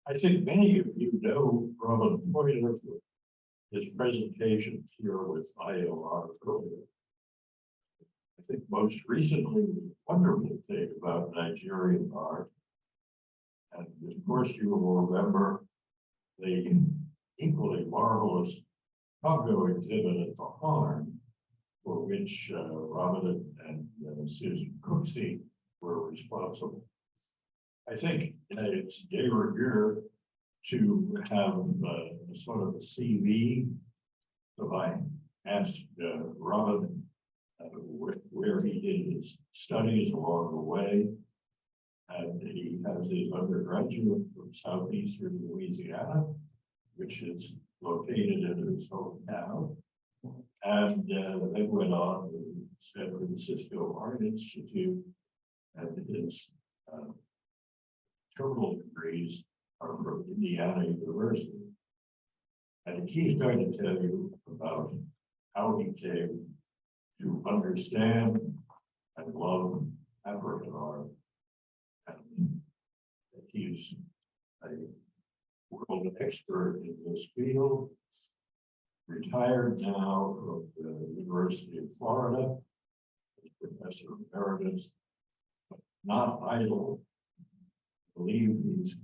I think many of you know Robin Poynor for his presentations here with IOR earlier. I think most recently, the wonderful thing about Nigerian art, and of course you will remember the equally marvelous Congo exhibit at the Harn, for which Robin and Susan Cooksey were responsible. I think it's de rigueur to have sort of a CV. So I asked Robin where he did his studies along the way. And he has his undergraduate from southeastern Louisiana, which is located in his hometown. And then went on to the San Francisco Art Institute, and his total degrees are from Indiana University. And he's going to tell you about how he came to understand and love African art. And he's a world expert in this field, retired now from the University of Florida, as professor emeritus, but not idle. I believe he's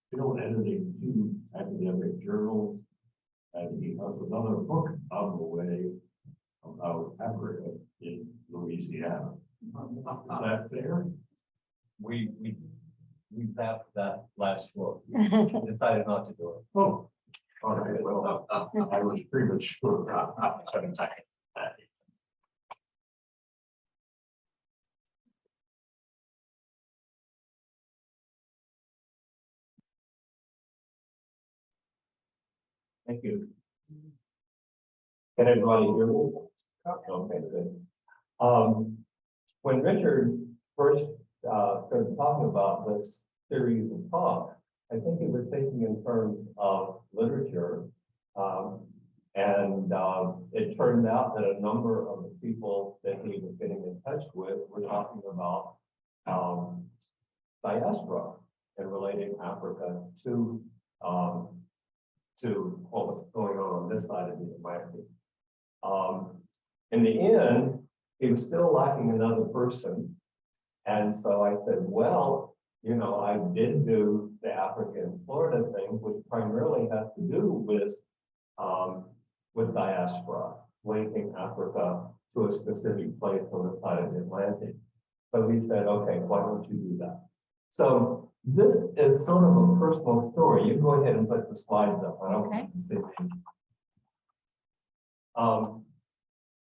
still editing 2 academic journals, and he has another book on the way about Africa in Louisiana. Is that fair? We zapped that last book. Decided not to do it. Oh, all right. Well, I was premature. Thank you. Can everybody hear me? Okay, good. When Richard first started talking about this series of talks, I think he was thinking in terms of literature. It turned out that a number of the people that he was getting in touch with were talking about diaspora and relating Africa to what was going on this side of the Atlantic. In the end, he was still lacking another person. And so I said, well, you know, I did do the Africa and Florida thing, which primarily has to do with diaspora, linking Africa to a specific place on the side of the Atlantic. So he said, okay, why don't you do that? So this is sort of a personal story. You go ahead and put the slides up. I don't want to see.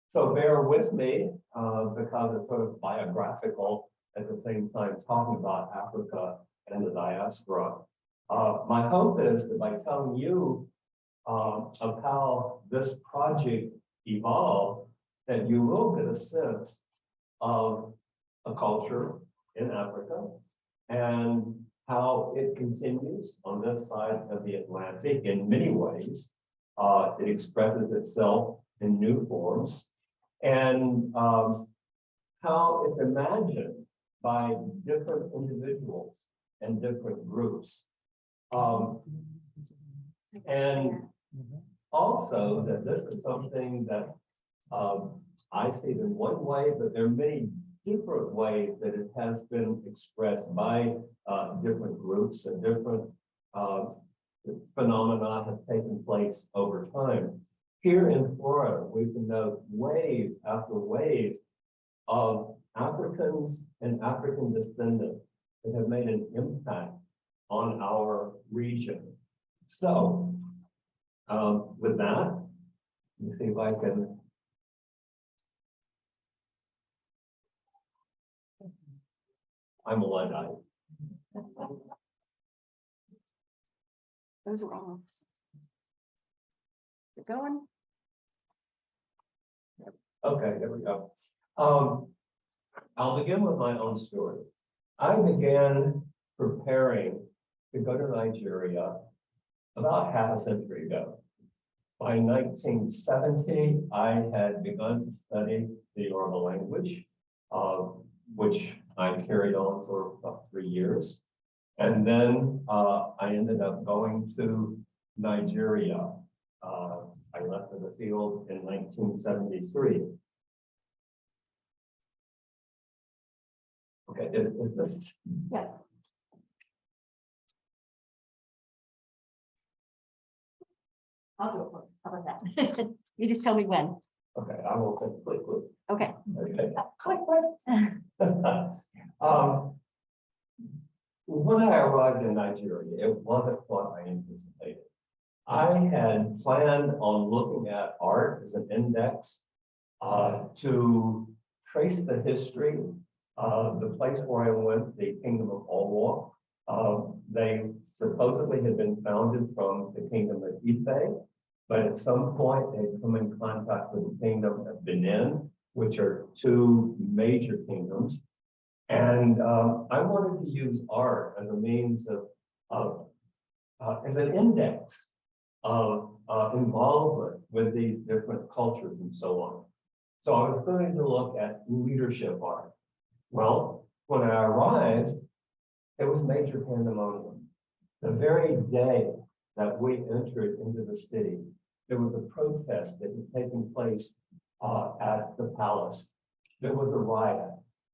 So bear with me because it's sort of biographical at the same time talking about Africa and the diaspora. My hope is that by telling you of how this project evolved, that you will get a sense of a culture in Africa and how it continues on this side of the Atlantic in many ways. It expresses itself in new forms, and how it's imagined by different individuals and different groups. And also that this is something that I see it in one way, but there are many different ways that it has been expressed by different groups, and different phenomena have taken place over time. Here in Florida, we can note wave after wave of Africans and African descendants that have made an impact on our region. So, with that, let me see if I can. I'm a Luddite. Those are all. Keep going. Okay, there we go. I'll begin with my own story. I began preparing to go to Nigeria about half a century ago. By 1970, I had begun to study the Yoruba language, which I carried on for about 3 years. And then I ended up going to Nigeria. I left the field in 1973. Okay, is this? Yeah. I'll do it. For you. How about that? You just tell me when. Okay, I will think quickly. Okay. Okay. Quick, quick. When I arrived in Nigeria, it wasn't what I anticipated. I had planned on looking at art as an index to trace the history of the place where I went, the Kingdom of Owo. They supposedly had been founded from the Kingdom of Ife, but at some point they come in contact with the Kingdom of Benin, which are two major kingdoms. And I wanted to use art as a means of as an index of involvement with these different cultures and so on. So I was going to look at leadership art. Well, when I arrived, it was major pandemonium. The very day that we entered into the city, there was a protest that had taken place at the palace. There was a riot.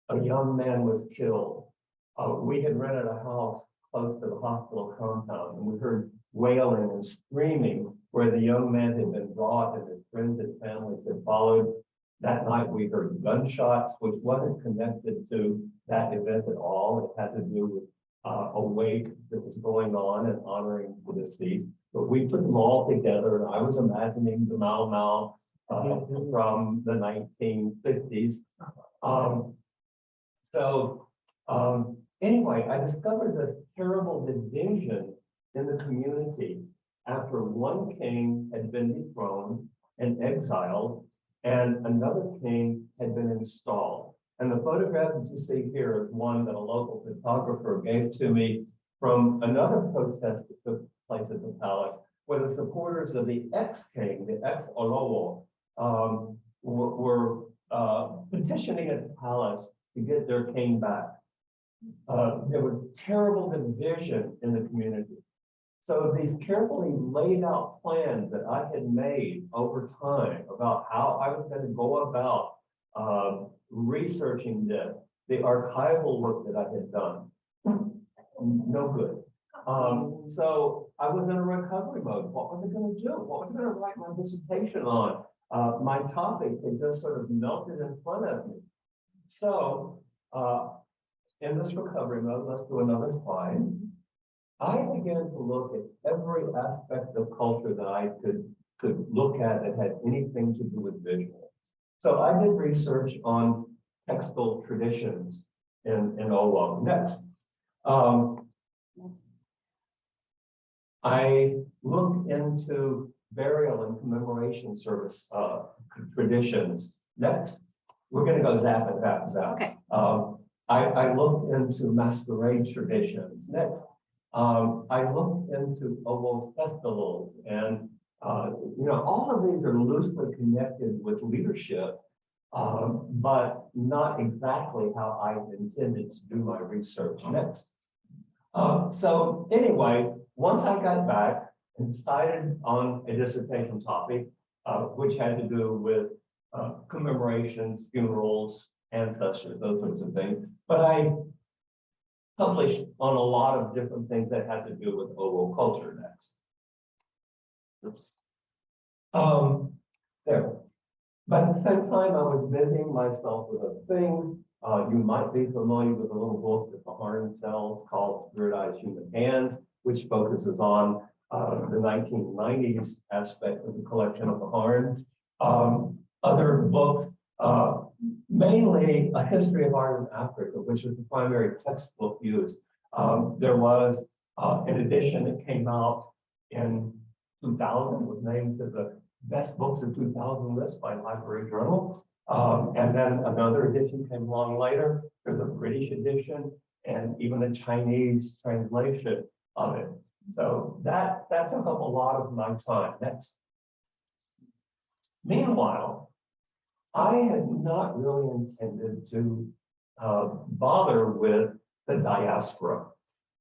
A young man was killed. We had rented a house close to the hospital compound, and we heard wailing and screaming where the young man had been brought and his friends and families had followed. That night we heard gunshots, which wasn't connected to that event at all. It had to do with a wake that was going on and honoring the deceased. But we put them all together, and I was imagining the Mau Mau from the 1950s. Anyway, I discovered the terrible division in the community after one king had been dethroned and exiled, and another king had been installed. And the photograph that you see here is one that a local photographer gave to me from another protest that took place at the palace, where the supporters of the ex-king, the ex-Olowo, were petitioning at the palace to get their king back. There was terrible division in the community. So these carefully laid out plans that I had made over time about how I was going to go about researching this, the archival work that I had done, no good. So I was in a recovery mode. What was I going to do? What was I going to write my dissertation on? My topic had just sort of melted in front of me. So in this recovery mode, let's do another slide. I began to look at every aspect of culture that I could look at that had anything to do with visual. So I did research on textile traditions in Owo. Next. I looked into burial and commemoration service traditions. Next. We're going to go zap and zap, zap. Okay. I looked into masquerade traditions. Next. I looked into Owo festivals, and all of these are loosely connected with leadership, but not exactly how I intended to do my research. Next. So anyway, once I got back and decided on a dissertation topic, which had to do with commemorations, funerals, ancestors, those sorts of things, but I published on a lot of different things that had to do with Owo culture. Next. Oops. There. But at the same time, I was busying myself with other things. You might be familiar with a little book that Bahar sells called Spirit Eyes Human Hands, which focuses on the 1990s aspect of the collection of Bahar. Other books, mainly A History of Art in Africa, which is the primary textbook used. There was an edition that came out in 2000, was named to the best books of 2000 list by Library Journal. And then another edition came along later. There's a British edition and even a Chinese translation of it. So that took up a lot of my time. Next. Meanwhile, I had not really intended to bother with the diaspora.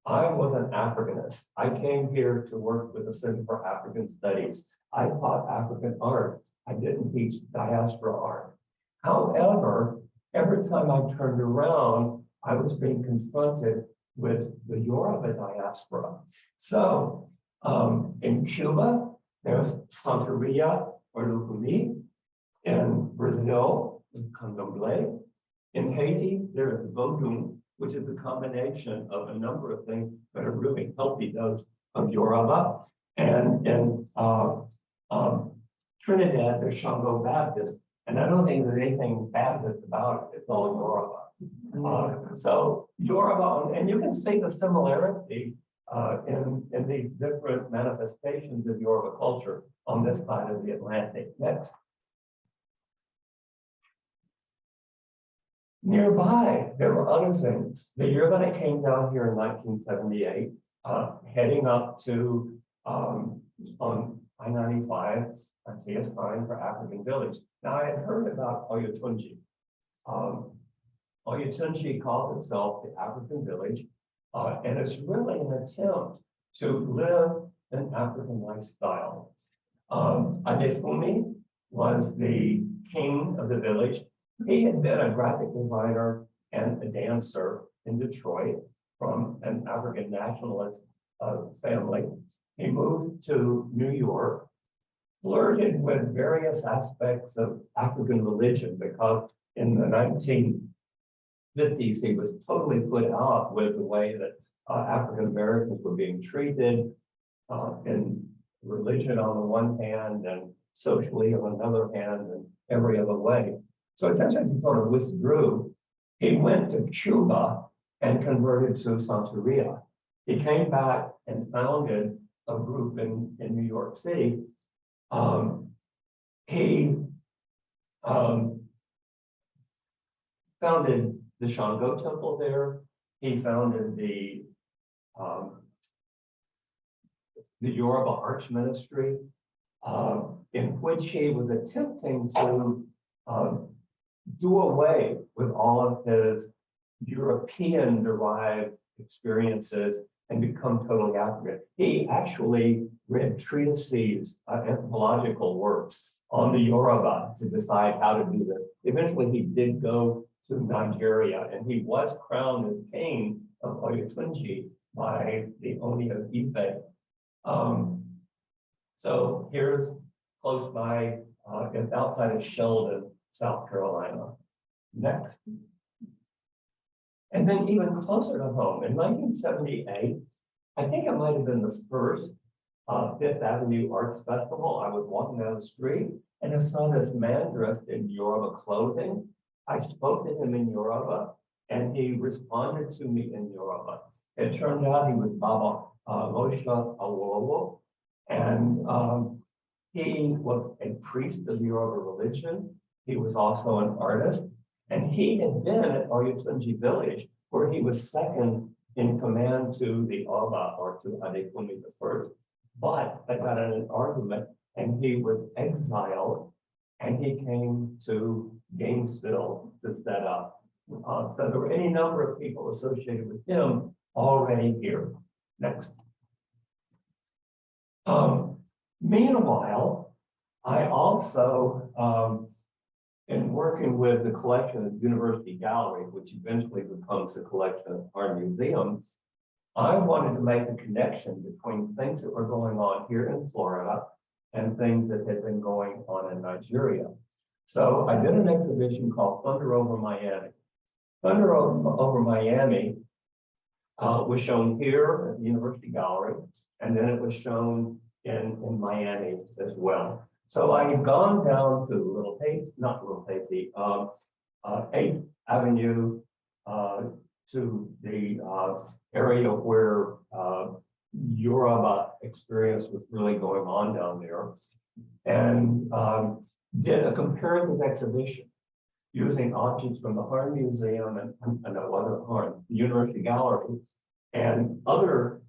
I was an Africanist. I came here to work with the Center for African Studies. I taught African art. I didn't teach diaspora art. However, every time I turned around, I was being confronted with the Yoruba diaspora. So in Cuba, there's Santeria or Lukumi. In Brazil, there's Candomblé. In Haiti, there is Vodun, which is a combination of a number of things that are really healthy dose of Yoruba. And in Trinidad, there's Shango Baptist. And I don't think there's anything Baptist about it. It's all Yoruba. So Yoruba, and you can see the similarity in these different manifestations of Yoruba culture on this side of the Atlantic. Next. Nearby, there were other things. The year that I came down here in 1978, heading up to on I-95, I see a sign for African Village. Now I had heard about Oyotunji. Oyotunji calls itself the African Village, and it's really an attempt to live an African lifestyle. Adefumi was the king of the village. He had been a graphic designer and a dancer in Detroit from an African nationalist family. He moved to New York, flirted with various aspects of African religion because in the 1950s, he was totally put out with the way that African Americans were being treated in religion on the one hand and socially on another hand and every other way. So essentially he sort of withdrew. He went to Cuba and converted to Santeria. He came back and founded a group in New York City. He founded the Shango Temple there. He founded the Yoruba Arch Ministry, in which he was attempting to do away with all of his European-derived experiences and become totally African. He actually read treatises, anthropological works on the Yoruba to decide how to do this. Eventually, he did go to Nigeria, and he was crowned as king of Oyotunji by the Oni of Ife. So here's close by, it's outside of Sheldon, South Carolina. Next. And then even closer to home, in 1978, I think it might have been the first Fifth Avenue Arts Festival. I was walking down the street and I saw this man dressed in Yoruba clothing. I spoke to him in Yoruba and he responded to me in Yoruba. It turned out he was Baba Moshe Awowo, and he was a priest of Yoruba religion. He was also an artist, and he had been at Oyotunji village, where he was second in command to the Oba, or to Adefumi I. But they got in an argument, and he was exiled, and he came to Gainesville to set up. So there were any number of people associated with him already here. Next. Meanwhile, I also, in working with the collection of University Gallery, which eventually becomes the collection of our museum, I wanted to make a connection between things that were going on here in Florida and things that had been going on in Nigeria. So I did an exhibition called Thunder Over Miami. Thunder Over Miami was shown here at the University Gallery, and then it was shown in Miami as well. So I had gone down to Little Haiti, not Little Haiti, 8th Avenue to the area where Yoruba experience was really going on down there, and did a comparative exhibition using objects from the Harn Museum and the University Gallery and other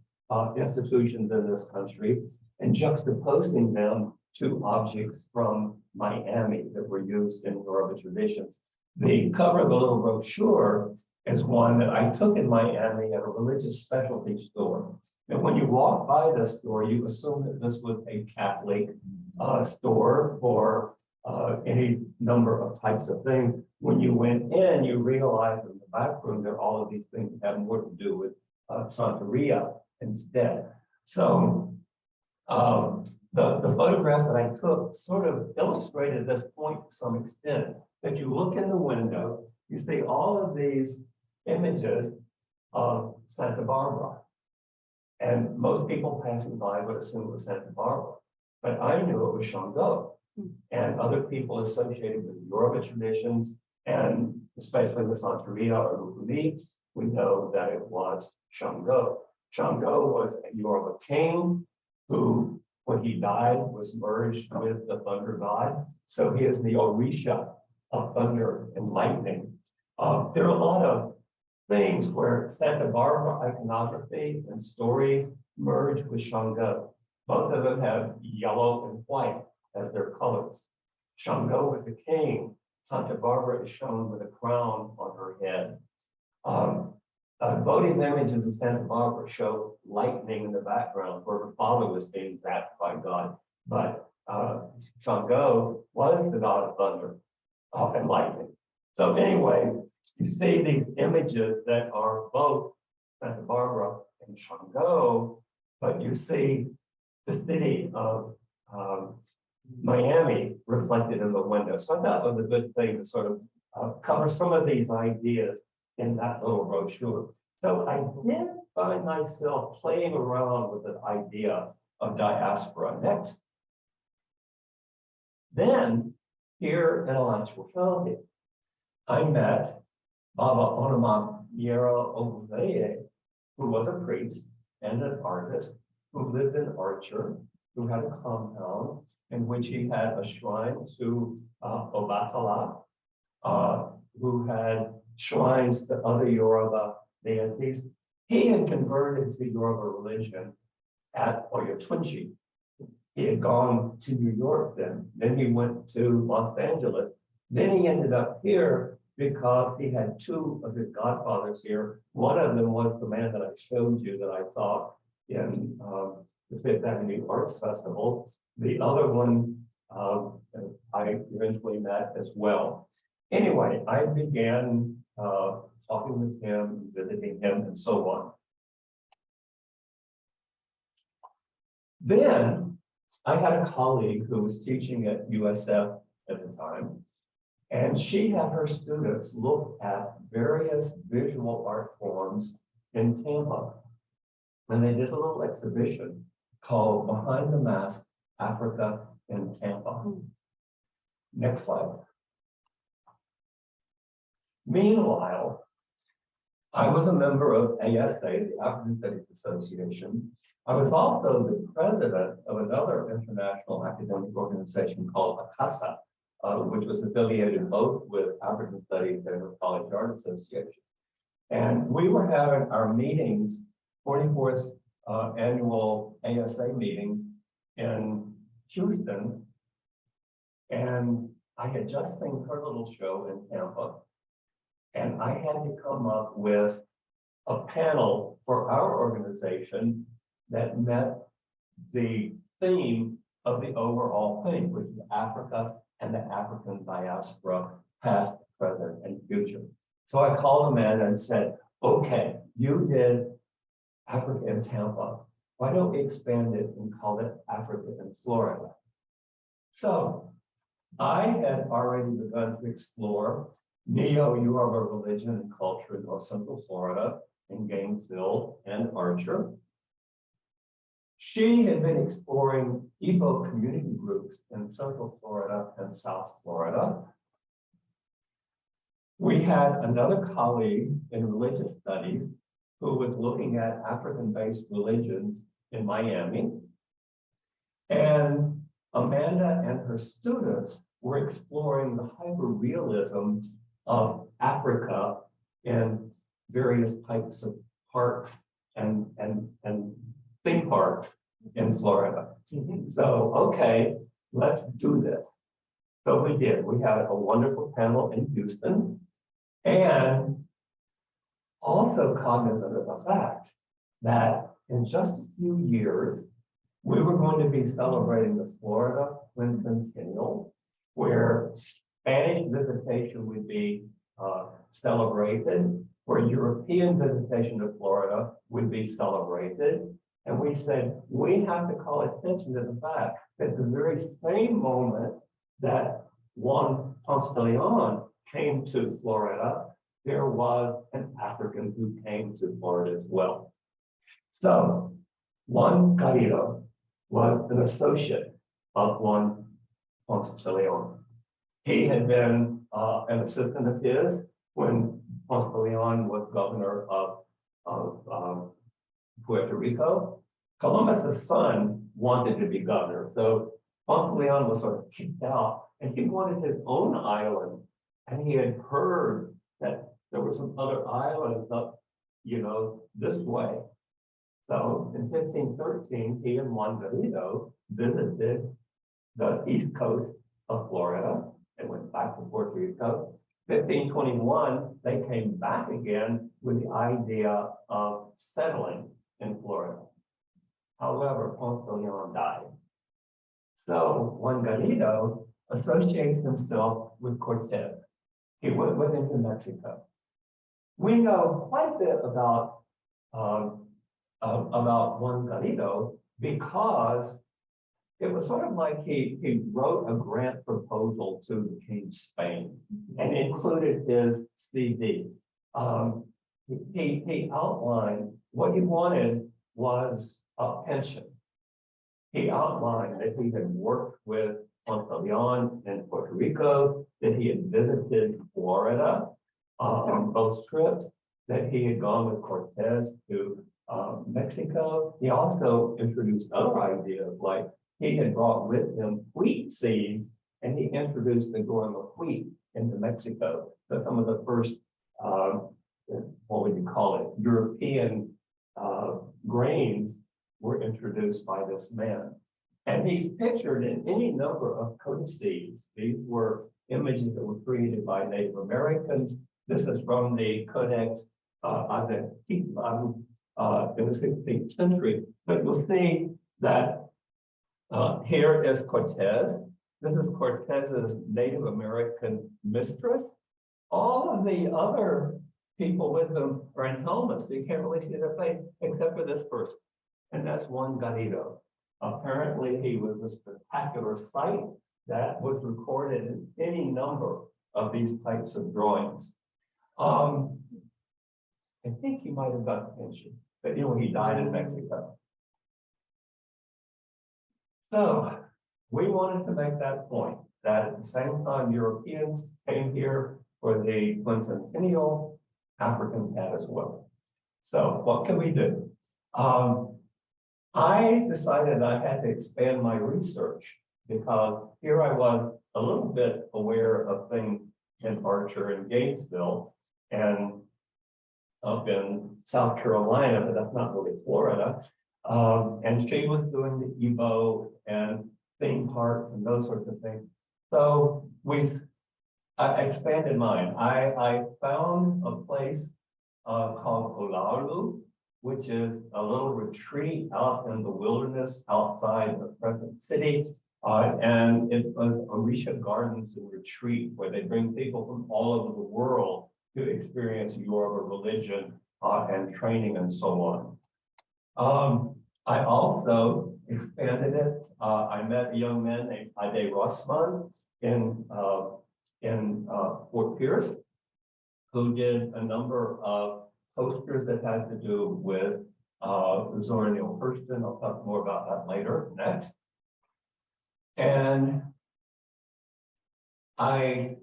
institutions in this country, and juxtaposing them to objects from Miami that were used in Yoruba traditions. The cover of the little brochure is one that I took in Miami at a religious specialty store. And when you walk by this store, you assume that this was a Catholic store for any number of types of things. When you went in, you realize in the back room that all of these things have more to do with Santeria instead. So the photographs that I took sort of illustrated this point to some extent. That you look in the window, you see all of these images of Santa Barbara. And most people passing by would assume it was Santa Barbara. But I knew it was Shango. And other people associated with Yoruba traditions, and especially with Santeria or Lukumi, we know that it was Shango. Shango was a Yoruba king who, when he died, was merged with the thunder god. So he is the Orisha of thunder and lightning. There are a lot of things where Santa Barbara iconography and stories merge with Shango. Both of them have yellow and white as their colors. Shango with the king, Santa Barbara is shown with a crown on her head. Votive images of Santa Barbara show lightning in the background where her father was being zapped by God. But Shango was the god of thunder and lightning. So anyway, you see these images that are both Santa Barbara and Shango, but you see the city of Miami reflected in the window. So I thought it was a good thing to sort of cover some of these ideas in that little brochure. So I did find myself playing around with the idea of diaspora next. Then, here in Alachua County, I met Baba Onamamiero Oveye, who was a priest and an artist who lived in Archer, who had a compound in which he had a shrine to Obatala, who had shrines to other Yoruba deities. He had converted to Yoruba religion at Oyotunji. He had gone to New York then he went to Los Angeles. Then he ended up here because he had two of his godfathers here. One of them was the man that I showed you that I saw in the Fifth Avenue Arts Festival. The other one I eventually met as well. Anyway, I began talking with him, visiting him, and so on. Then I had a colleague who was teaching at USF at the time, and she had her students look at various visual art forms in Tampa. And they did a little exhibition called Behind the Mask, Africa in Tampa. Next slide. Meanwhile, I was a member of ASA, the African Studies Association. I was also the president of another international academic organization called ACASA, which was affiliated both with African Studies and the College Art Association. And we were having our meetings, 44th annual ASA meeting in Houston. And I had just seen her little show in Tampa. And I had to come up with a panel for our organization that met the theme of the overall thing, which is Africa and the African diaspora, past, present, and future. So I called them in and said, okay, you did Africa in Tampa. Why don't we expand it and call it Africa in Florida? So I had already begun to explore Neo-Yoruba religion and culture in North Central Florida, in Gainesville and Archer. She had been exploring Igbo community groups in Central Florida and South Florida. We had another colleague in religious studies who was looking at African-based religions in Miami. And Amanda and her students were exploring the hyper-realism of Africa in various types of parks and theme parks in Florida. So, okay, let's do this. So we did. We had a wonderful panel in Houston. And also cognizant of the fact that in just a few years, we were going to be celebrating the Florida quincentennial, where Spanish visitation would be celebrated, where European visitation to Florida would be celebrated. And we said, we have to call attention to the fact that the very same moment that Juan Ponce de Leon came to Florida, there was an African who came to Florida as well. So Juan Garrido was an associate of Juan Ponce de Leon. He had been an assistant of his when Ponce de Leon was governor of Puerto Rico. Columbus's son wanted to be governor, so Ponce de Leon was sort of kicked out, and he wanted his own island. And he had heard that there were some other islands up, this way. So in 1513, he and Juan Garrido visited the east coast of Florida and went back to Puerto Rico. 1521, they came back again with the idea of settling in Florida. However, Ponce de Leon died. So Juan Garrido associates himself with Cortez. He went with him to Mexico. We know quite a bit about Juan Garrido because it was sort of like he wrote a grant proposal to the King of Spain and included his CD. He outlined what he wanted was a pension. He outlined that he had worked with Ponce de Leon in Puerto Rico, that he had visited Florida on both trips, that he had gone with Cortez to Mexico. He also introduced other ideas, like he had brought with him wheat seeds, and he introduced the growing of wheat into Mexico. So some of the first, what would you call it, European grains were introduced by this man. And he's pictured in any number of codices. These were images that were created by Native Americans. This is from the Codex in the 16th century. But you'll see that here is Cortez. This is Cortez's Native American mistress. All of the other people with them are in helmets, so you can't really see their face, except for this person. And that's Juan Garrido. Apparently, he was a spectacular sight that was recorded in any number of these types of drawings. I think he might have got a pension, but he died in Mexico. So we wanted to make that point, that at the same time Europeans came here for the quincentennial, Africans had as well. So what can we do? I decided I had to expand my research because here I was a little bit aware of things in Archer and Gainesville and up in South Carolina, but that's not really Florida. And she was doing the Evo and theme parks and those sorts of things. So I expanded mine. I found a place called Olaolu, which is a little retreat out in the wilderness outside the present city. And it was Orisha Gardens and Retreat, where they bring people from all over the world to experience Yoruba religion and training and so on. I also expanded it. I met a young man named Ade Rossman in Fort Pierce, who did a number of posters that had to do with Zora Neale Hurston. I'll talk more about that later, next. And I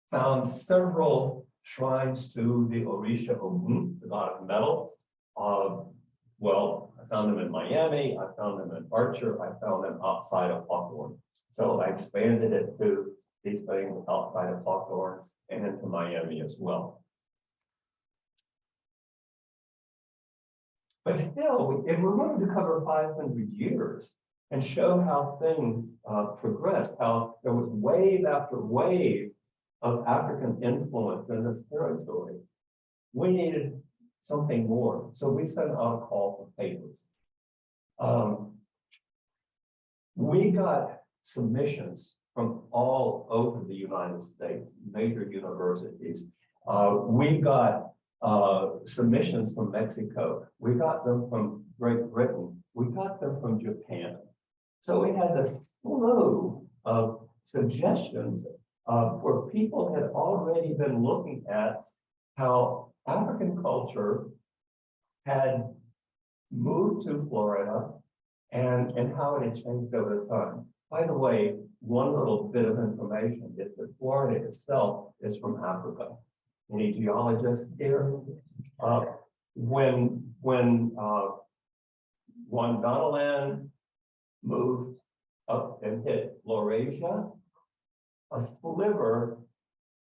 found several shrines to the Orisha Ogun, the god of metal. Well, I found them in Miami, I found them in Archer, I found them outside of Hawthorne. So I expanded it to these things outside of Hawthorne and into Miami as well. But still, if we're going to cover 500 years and show how things progressed, how there was wave after wave of African influence in this territory, we needed something more. So we sent out a call for papers. We got submissions from all over the United States, major universities. We got submissions from Mexico. We got them from Great Britain. We got them from Japan. So we had this slew of suggestions where people had already been looking at how African culture had moved to Florida and how it had changed over time. By the way, one little bit of information is that Florida itself is from Africa. Any geologists here? When Gondwanan moved up and hit Laurasia, a sliver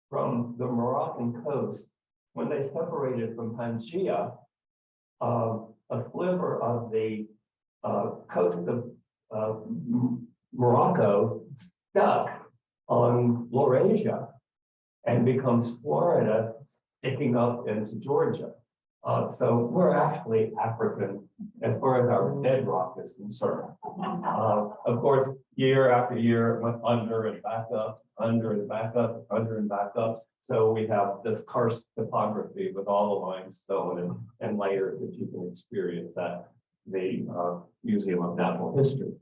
from the Moroccan coast, when they separated from Pangaea, a sliver of the coast of Morocco stuck on Laurasia and becomes Florida, sticking up into Georgia. So we're actually African as far as our bedrock is concerned. Of course, year after year, it went under and back up, under and back up, under and back up. So we have this karst topography with all the limestone and layers that you can experience at the Museum of Natural History.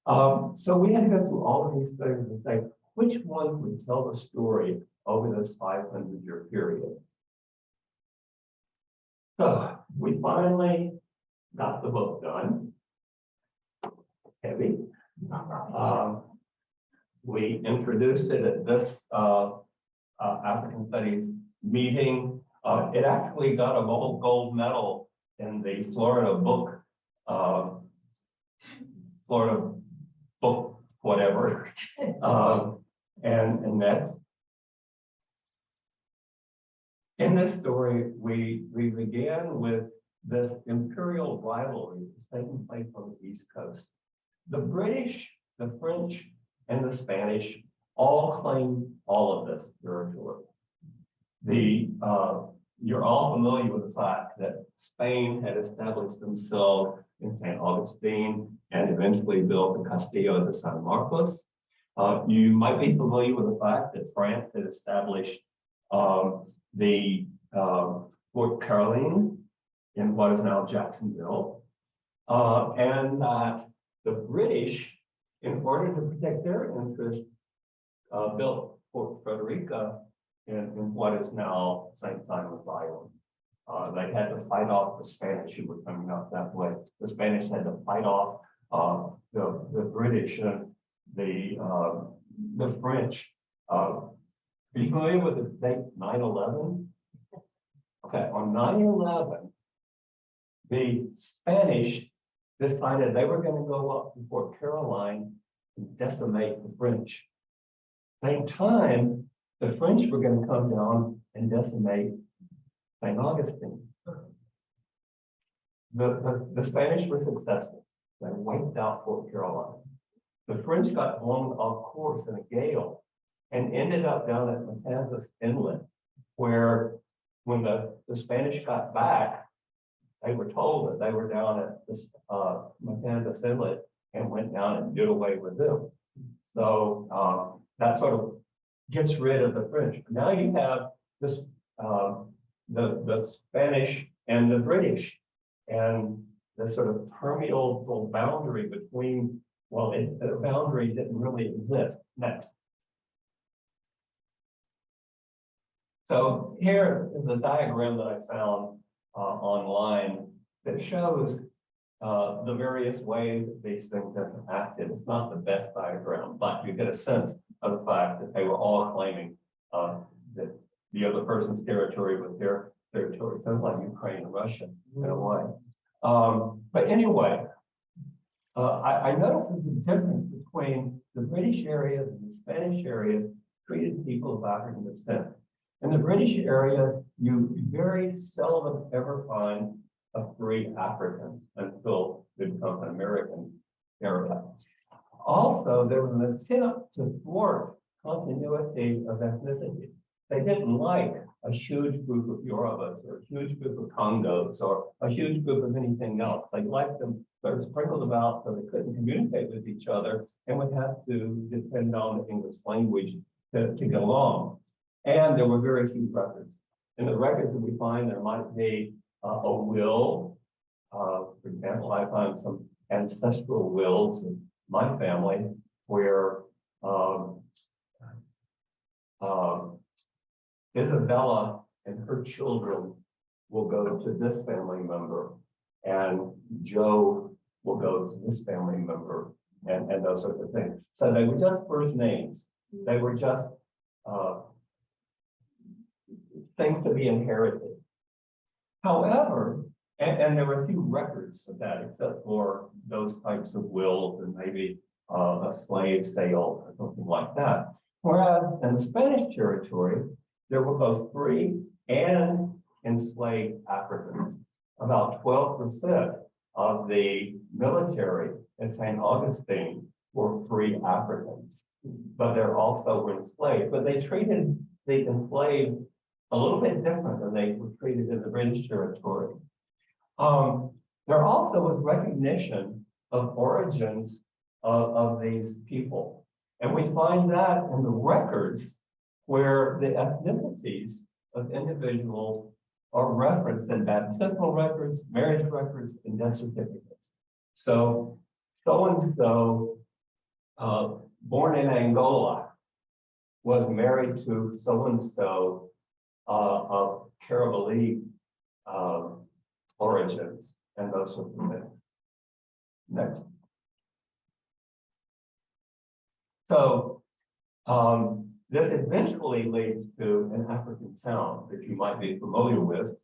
So we had to go through all of these things and say, which one would tell the story over this 500-year period? So we finally got the book done. Heavy. We introduced it at this African Studies meeting. It actually got a gold medal in the Florida book, whatever. And next. In this story, we began with this imperial rivalry that's taking place on the East Coast. The British, the French, and the Spanish all claim all of this territory. You're all familiar with the fact that Spain had established themselves in St. Augustine and eventually built the Castillo de San Marcos. You might be familiar with the fact that France had established the Fort Caroline in what is now Jacksonville, and that the British, in order to protect their interests, built Fort Frederica in what is now St. Simon's Island. They had to fight off the Spanish who were coming up that way. The Spanish had to fight off the British and the French. Are you familiar with the date 9/11? Okay, on 9/11, the Spanish decided they were going to go up to Fort Caroline and decimate the French. Same time, the French were going to come down and decimate St. Augustine. The Spanish were successful. They wiped out Fort Caroline. The French got blown off course in a gale and ended up down at Matanzas Inlet, where when the Spanish got back, they were told that they were down at this Matanzas Inlet and went down and did away with them. So that sort of gets rid of the French. Now you have this the Spanish and the British, and the sort of permeable boundary between, well, the boundary didn't really exist. Next. So here is a diagram that I found online that shows the various ways that these things have acted. It's not the best diagram, but you get a sense of the fact that they were all claiming that the other person's territory was their territory. Sounds like Ukraine and Russia in a way. But anyway, I noticed that the difference between the British areas and the Spanish areas treated people of African descent. In the British areas, you very seldom ever find a free African until it becomes an American area. Also, there was an attempt to thwart continuity of ethnicity. They didn't like a huge group of Yorubas or a huge group of Congos or a huge group of anything else. They liked them sort of sprinkled about so they couldn't communicate with each other and would have to depend on the English language to get along. And there were very few records. In the records that we find, there might be a will. For example, I found some ancestral wills in my family where Isabella and her children will go to this family member, and Joe will go to this family member, and those sorts of things. So they were just first names. They were just things to be inherited. However, and there were a few records of that, except for those types of wills and maybe a slave sale or something like that. Whereas in the Spanish territory, there were both free and enslaved Africans. About 12% of the military in St. Augustine were free Africans, but there also were enslaved. But they treated the enslaved a little bit different than they were treated in the British territory. There also was recognition of origins of these people. And we find that in the records where the ethnicities of individuals are referenced in baptismal records, marriage records, and death certificates. So, so-and-so, born in Angola, was married to so-and-so of Carabalí origins, and those sorts of things. Next. So this eventually leads to an African town that you might be familiar with.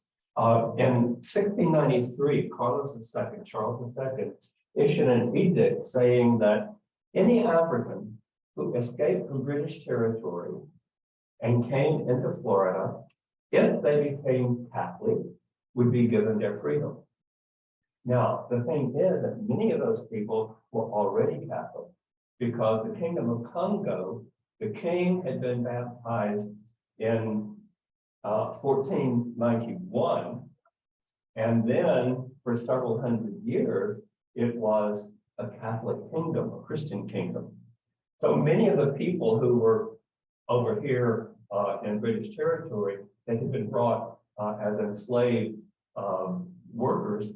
In 1693, Carlos II, Charles II, issued an edict saying that any African who escaped from British territory and came into Florida, if they became Catholic, would be given their freedom. Now, the thing is that many of those people were already Catholic because the Kingdom of Congo, the king had been baptized in 1491, and then for several hundred years, it was a Catholic kingdom, a Christian kingdom. So many of the people who were over here in British territory, they had been brought as enslaved workers,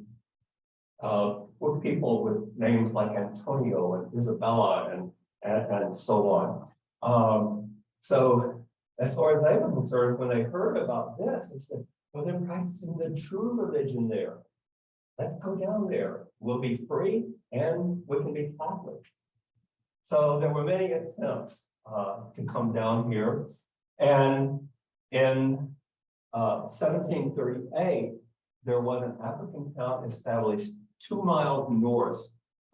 were people with names like Antonio and Isabella and so on. So as far as they were concerned, when they heard about this, they said, well, they're practicing the true religion there. Let's go down there. We'll be free and we can be Catholic. So there were many attempts to come down here. And in 1738, there was an African town established 2 miles north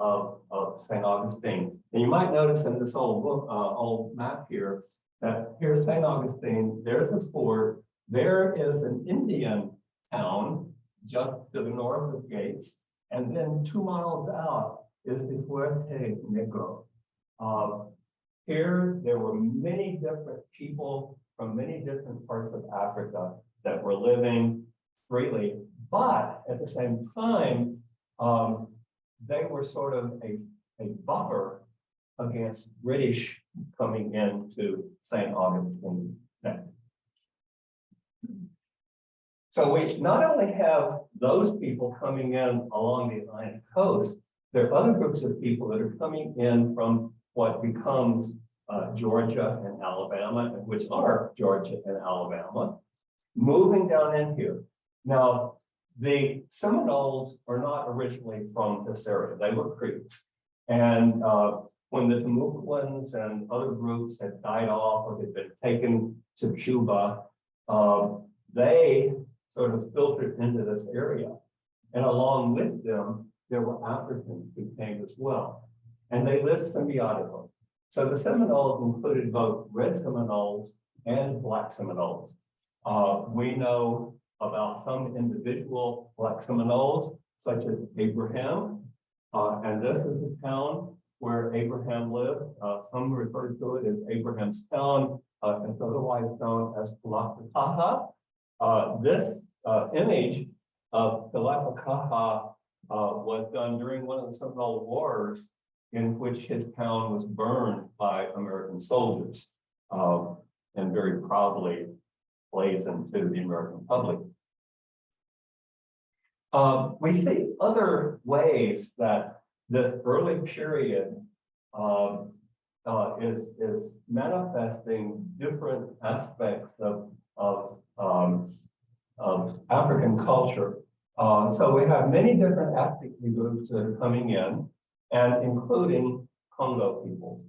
of St. Augustine. And you might notice in this old book, old map here, that here's St. Augustine, there's the fort, there is an Indian town just to the north of Gates, and then 2 miles out is the Fuerte Negro. Here, there were many different people from many different parts of Africa that were living freely, but at the same time, they were sort of a buffer against British coming into St. Augustine. So we not only have those people coming in along the Atlantic coast, there are other groups of people that are coming in from what becomes Georgia and Alabama, which are Georgia and Alabama, moving down in here. Now, the Seminoles are not originally from this area. They were Creeks. And when the Temucans and other groups had died off or had been taken to Cuba, they sort of filtered into this area. And along with them, there were Africans who came as well. And they lived symbiotically. So the Seminoles included both red Seminoles and black Seminoles. We know about some individual black Seminoles, such as Abraham. And this is the town where Abraham lived. Some refer to it as Abraham's town. It's otherwise known as Palakataha, This image of Kalapakaha was done during one of the Seminole Wars, in which his town was burned by American soldiers, and very proudly blazoned to the American public. We see other ways that this early period is manifesting different aspects of African culture. So we have many different ethnic groups that are coming in, and including Congo peoples.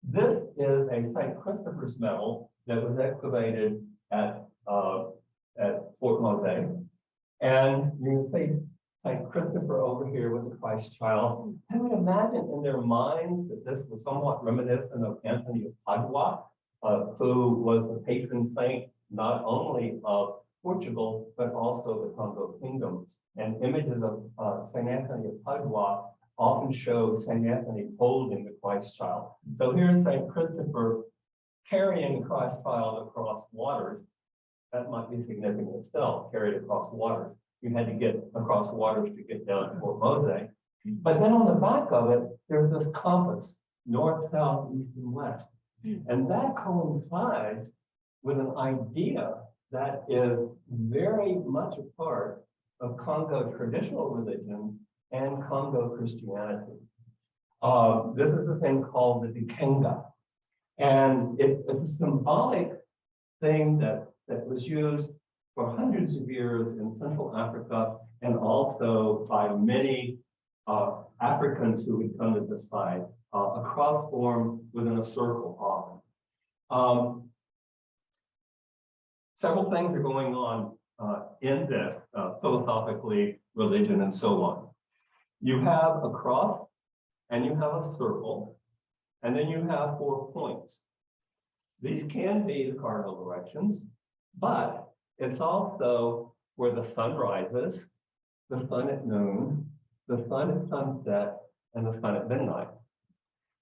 This is a St. Christopher's medal that was excavated at Fort Mose. And you can see St. Christopher over here with the Christ child. I would imagine in their minds that this was somewhat reminiscent of Anthony of Padua, who was the patron saint not only of Portugal, but also the Congo Kingdom. And images of St. Anthony of Padua often show St. Anthony holding the Christ child. So here's St. Christopher carrying the Christ child across waters. That might be significant itself, carried across waters. You had to get across waters to get down to Fort Mose. But then on the back of it, there's this compass, north, south, east, and west. And that coincides with an idea that is very much a part of Congo traditional religion and Congo Christianity. This is a thing called the Dikenga. And it's a symbolic thing that was used for hundreds of years in Central Africa, and also by many Africans who would come to this side, a cross formed within a circle often. Several things are going on in this, philosophically, religion, and so on. You have a cross, and you have a circle, and then you have 4 points. These can be the cardinal directions, but it's also where the sun rises, the sun at noon, the sun at sunset, and the sun at midnight.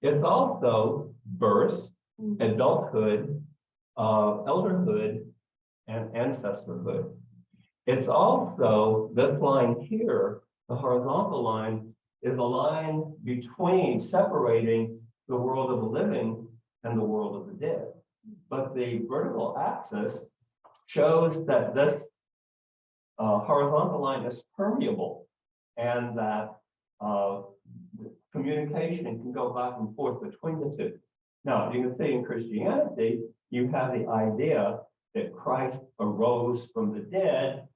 It's also birth, adulthood, elderhood, and ancestorhood. It's also this line here, the horizontal line, is a line between separating the world of the living and the world of the dead. But the vertical axis shows that this horizontal line is permeable, and that communication can go back and forth between the two. Now, you can see in Christianity, you have the idea that Christ arose from the dead.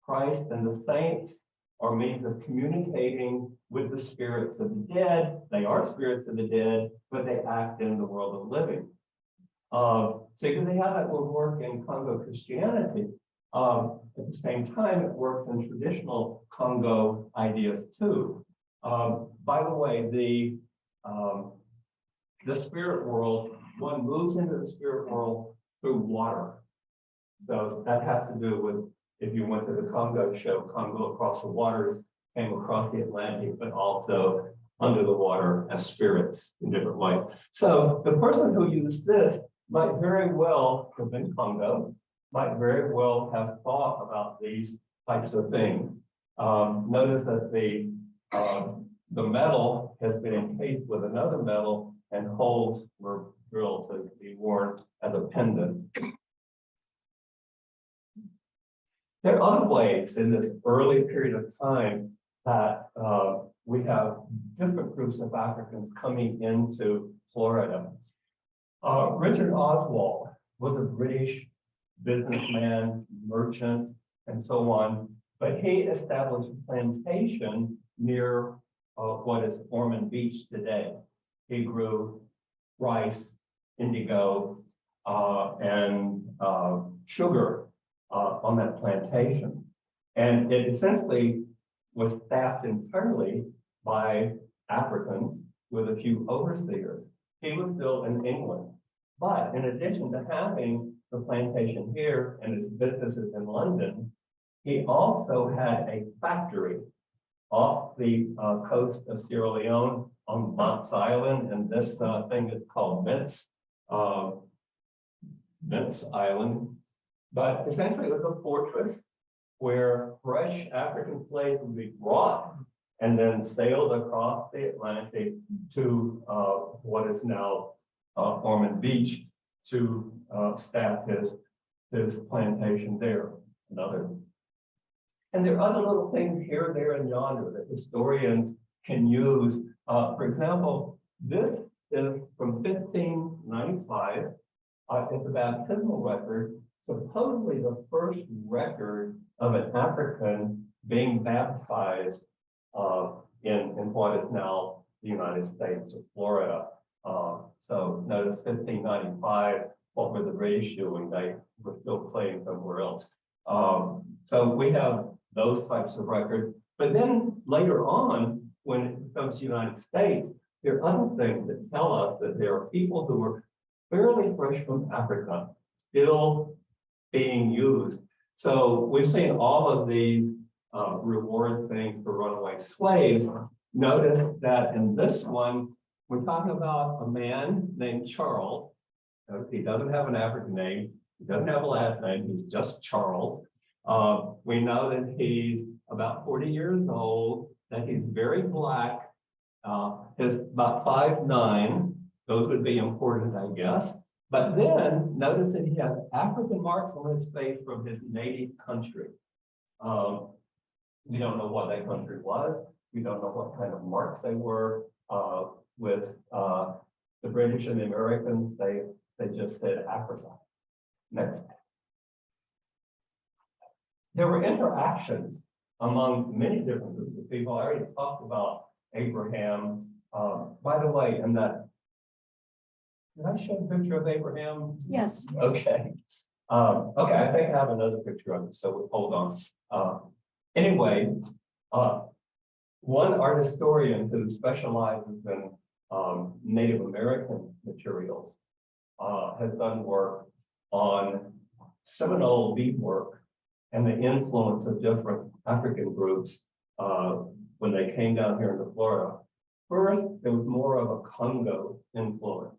Christ and the saints are means of communicating with the spirits of the dead. They are spirits of the dead, but they act in the world of the living. So you can see how that would work in Congo Christianity. At the same time, it works in traditional Congo ideas too. By the way, the spirit world, one moves into the spirit world through water. So that has to do with, if you went to the Congo show, Congo Across the Waters came across the Atlantic, but also under the water as spirits in different ways. So the person who used this might very well have been Congo, might very well have thought about these types of things. Notice that the metal has been encased with another metal, and holes were drilled to be worn as a pendant. There are other ways in this early period of time that we have different groups of Africans coming into Florida. Richard Oswald was a British businessman, merchant, and so on, but he established a plantation near what is Ormond Beach today. He grew rice, indigo, and sugar on that plantation. And it essentially was staffed entirely by Africans with a few overseers. He was built in England. But in addition to having the plantation here and his businesses in London, he also had a factory off the coast of Sierra Leone on Mont's Island, and this thing is called Vince Island. But essentially, it was a fortress where fresh African slaves would be brought and then sailed across the Atlantic to what is now Ormond Beach to staff his plantation there. And there are other little things here, there, and yonder that historians can use. For example, this is from 1595. It's a baptismal record, supposedly the first record of an African being baptized in what is now the United States of Florida. So notice 1595, what were the British doing? They were still playing somewhere else. So we have those types of records. But then later on, when it comes to the United States, there are other things that tell us that there are people who were fairly fresh from Africa still being used. So we've seen all of these reward things for runaway slaves. Notice that in this one, we're talking about a man named Charles. He doesn't have an African name. He doesn't have a last name. He's just Charles. We know that he's about 40 years old, that he's very black. He's about 5'9". Those would be important, I guess. But then notice that he has African marks on his face from his native country. We don't know what that country was. We don't know what kind of marks they were. With the British and the Americans, they just said Africa. Next. There were interactions among many different groups of people. I already talked about Abraham. By the way, in that, did I show a picture of Abraham? Yes. Okay. Okay, I think I have another picture of it, so we'll hold on. Anyway, one art historian who specializes in Native American materials has done work on Seminole beadwork and the influence of different African groups when they came down here into Florida. First, there was more of a Congo influence.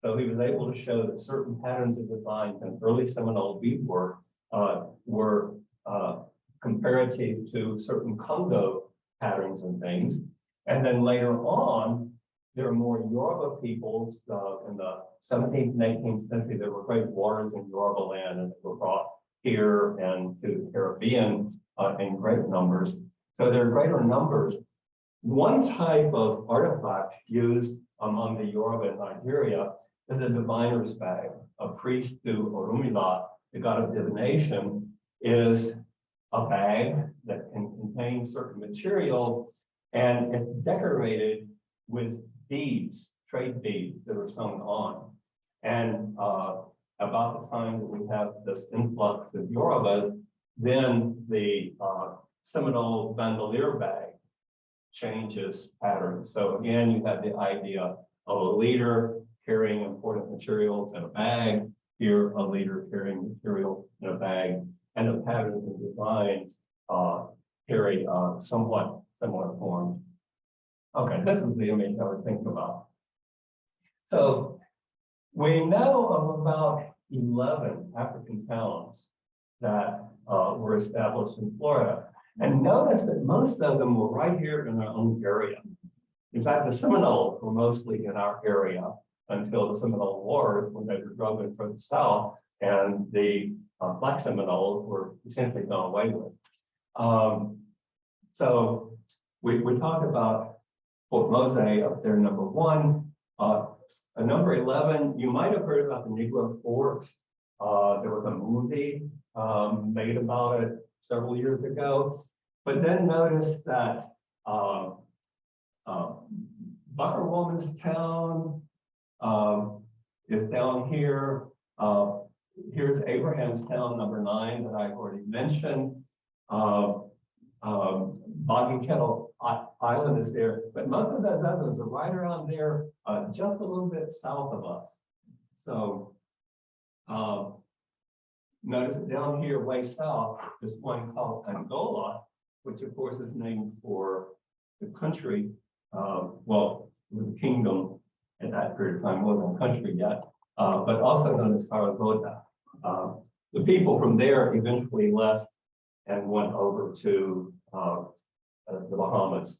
So he was able to show that certain patterns of design in early Seminole beadwork were comparative to certain Congo patterns and things. And then later on, there are more Yoruba peoples in the 17th and 18th century. There were great wars in Yoruba land, and they were brought here and to the Caribbean in great numbers. So there are greater numbers. One type of artifact used among the Yoruba in Nigeria is a diviner's bag. A priest to Orumila, the god of divination, is a bag that can contain certain materials, and it's decorated with beads, trade beads that are sewn on. And about the time that we have this influx of Yorubas, then the Seminole bandolier bag changes patterns. So again, you have the idea of a leader carrying important materials in a bag, here a leader carrying material in a bag, and the patterns and designs carry somewhat similar forms. Okay, this is the image I was thinking about. So we know of about 11 African towns that were established in Florida. And notice that most of them were right here in our own area. In fact, the Seminoles were mostly in our area until the Seminole Wars, when they were driven from the south, and the Black Seminoles were essentially done away with. So we talked about Fort Mose up there, number 1. Number 11, you might have heard about the Negro Fort. There was a movie made about it several years ago. But then notice that Bucker Woman's Town is down here. Here's Abraham's Town, number 9, that I've already mentioned. Boggy Kettle Island is there, but most of those others are right around there, just a little bit south of us. So notice that down here, way south, there's one called Angola, which of course is named for the country. Well, it was a kingdom at that period of time, it wasn't a country yet, but also known as Sarasota. The people from there eventually left and went over to the Bahamas.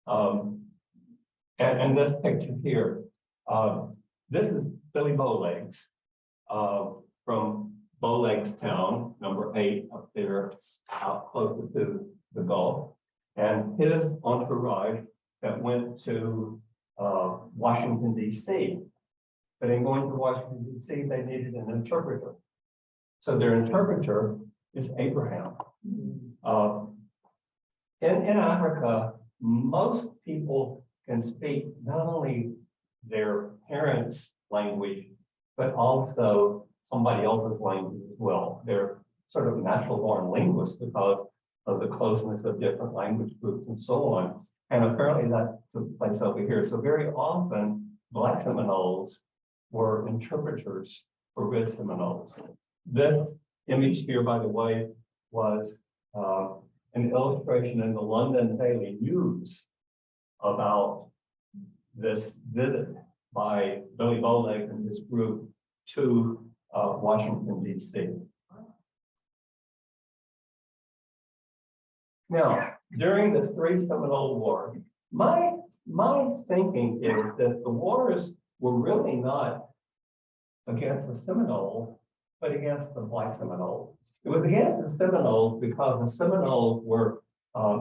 And this picture here, this is Billy Bowlegs from Bowlegs Town, number 8 up there, out closer to the Gulf, and his entourage that went to Washington, D.C. But in going to Washington, D.C., they needed an interpreter. So their interpreter is Abraham. In Africa, most people can speak not only their parents' language, but also somebody else's language as well. They're sort of natural born linguists because of the closeness of different language groups and so on. And apparently that took place over here. So very often, Black Seminoles were interpreters for Red Seminoles. This image here, by the way, was an illustration in the London Daily News about this visit by Billy Bowlegs and his group to Washington, D.C. Now, during the Three Seminole War, my thinking is that the wars were really not against the Seminoles, but against the Black Seminoles. It was against the Seminoles because the Seminoles were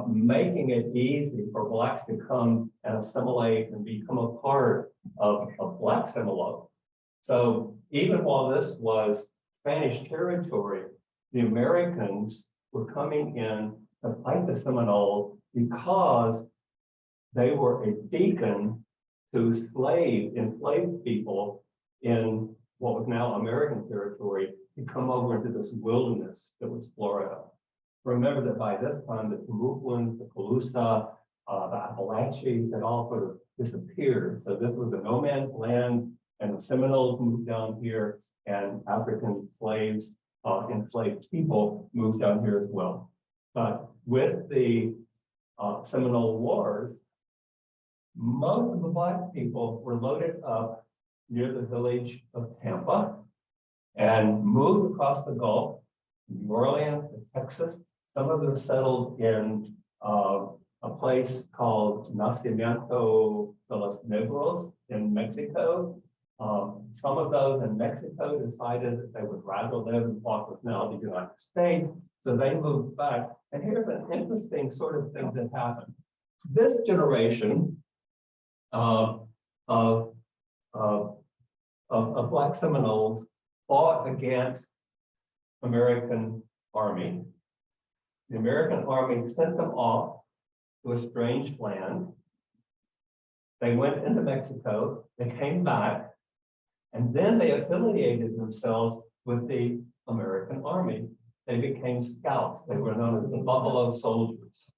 making it easy for Blacks to come and assimilate and become a part of Black Seminole. So even while this was Spanish territory, the Americans were coming in to fight the Seminoles because they were a beacon to enslaved people in what was now American territory to come over into this wilderness that was Florida. Remember that by this time, the Pamukkans, the Calusa, the Appalachians had all sort of disappeared. So this was a no man's land, and the Seminoles moved down here, and African slaves, enslaved people moved down here as well. But with the Seminole Wars, most of the Black people were loaded up near the village of Tampa and moved across the Gulf, New Orleans, Texas. Some of them settled in a place called Nacimiento de los Negros in Mexico. Some of those in Mexico decided that they would rather live in what was now the United States, so they moved back. And here's an interesting sort of thing that happened. This generation of Black Seminoles fought against American Army. The American Army sent them off to a strange land. They went into Mexico, they came back, and then they affiliated themselves with the American Army. They became scouts. They were known as the Buffalo Soldiers.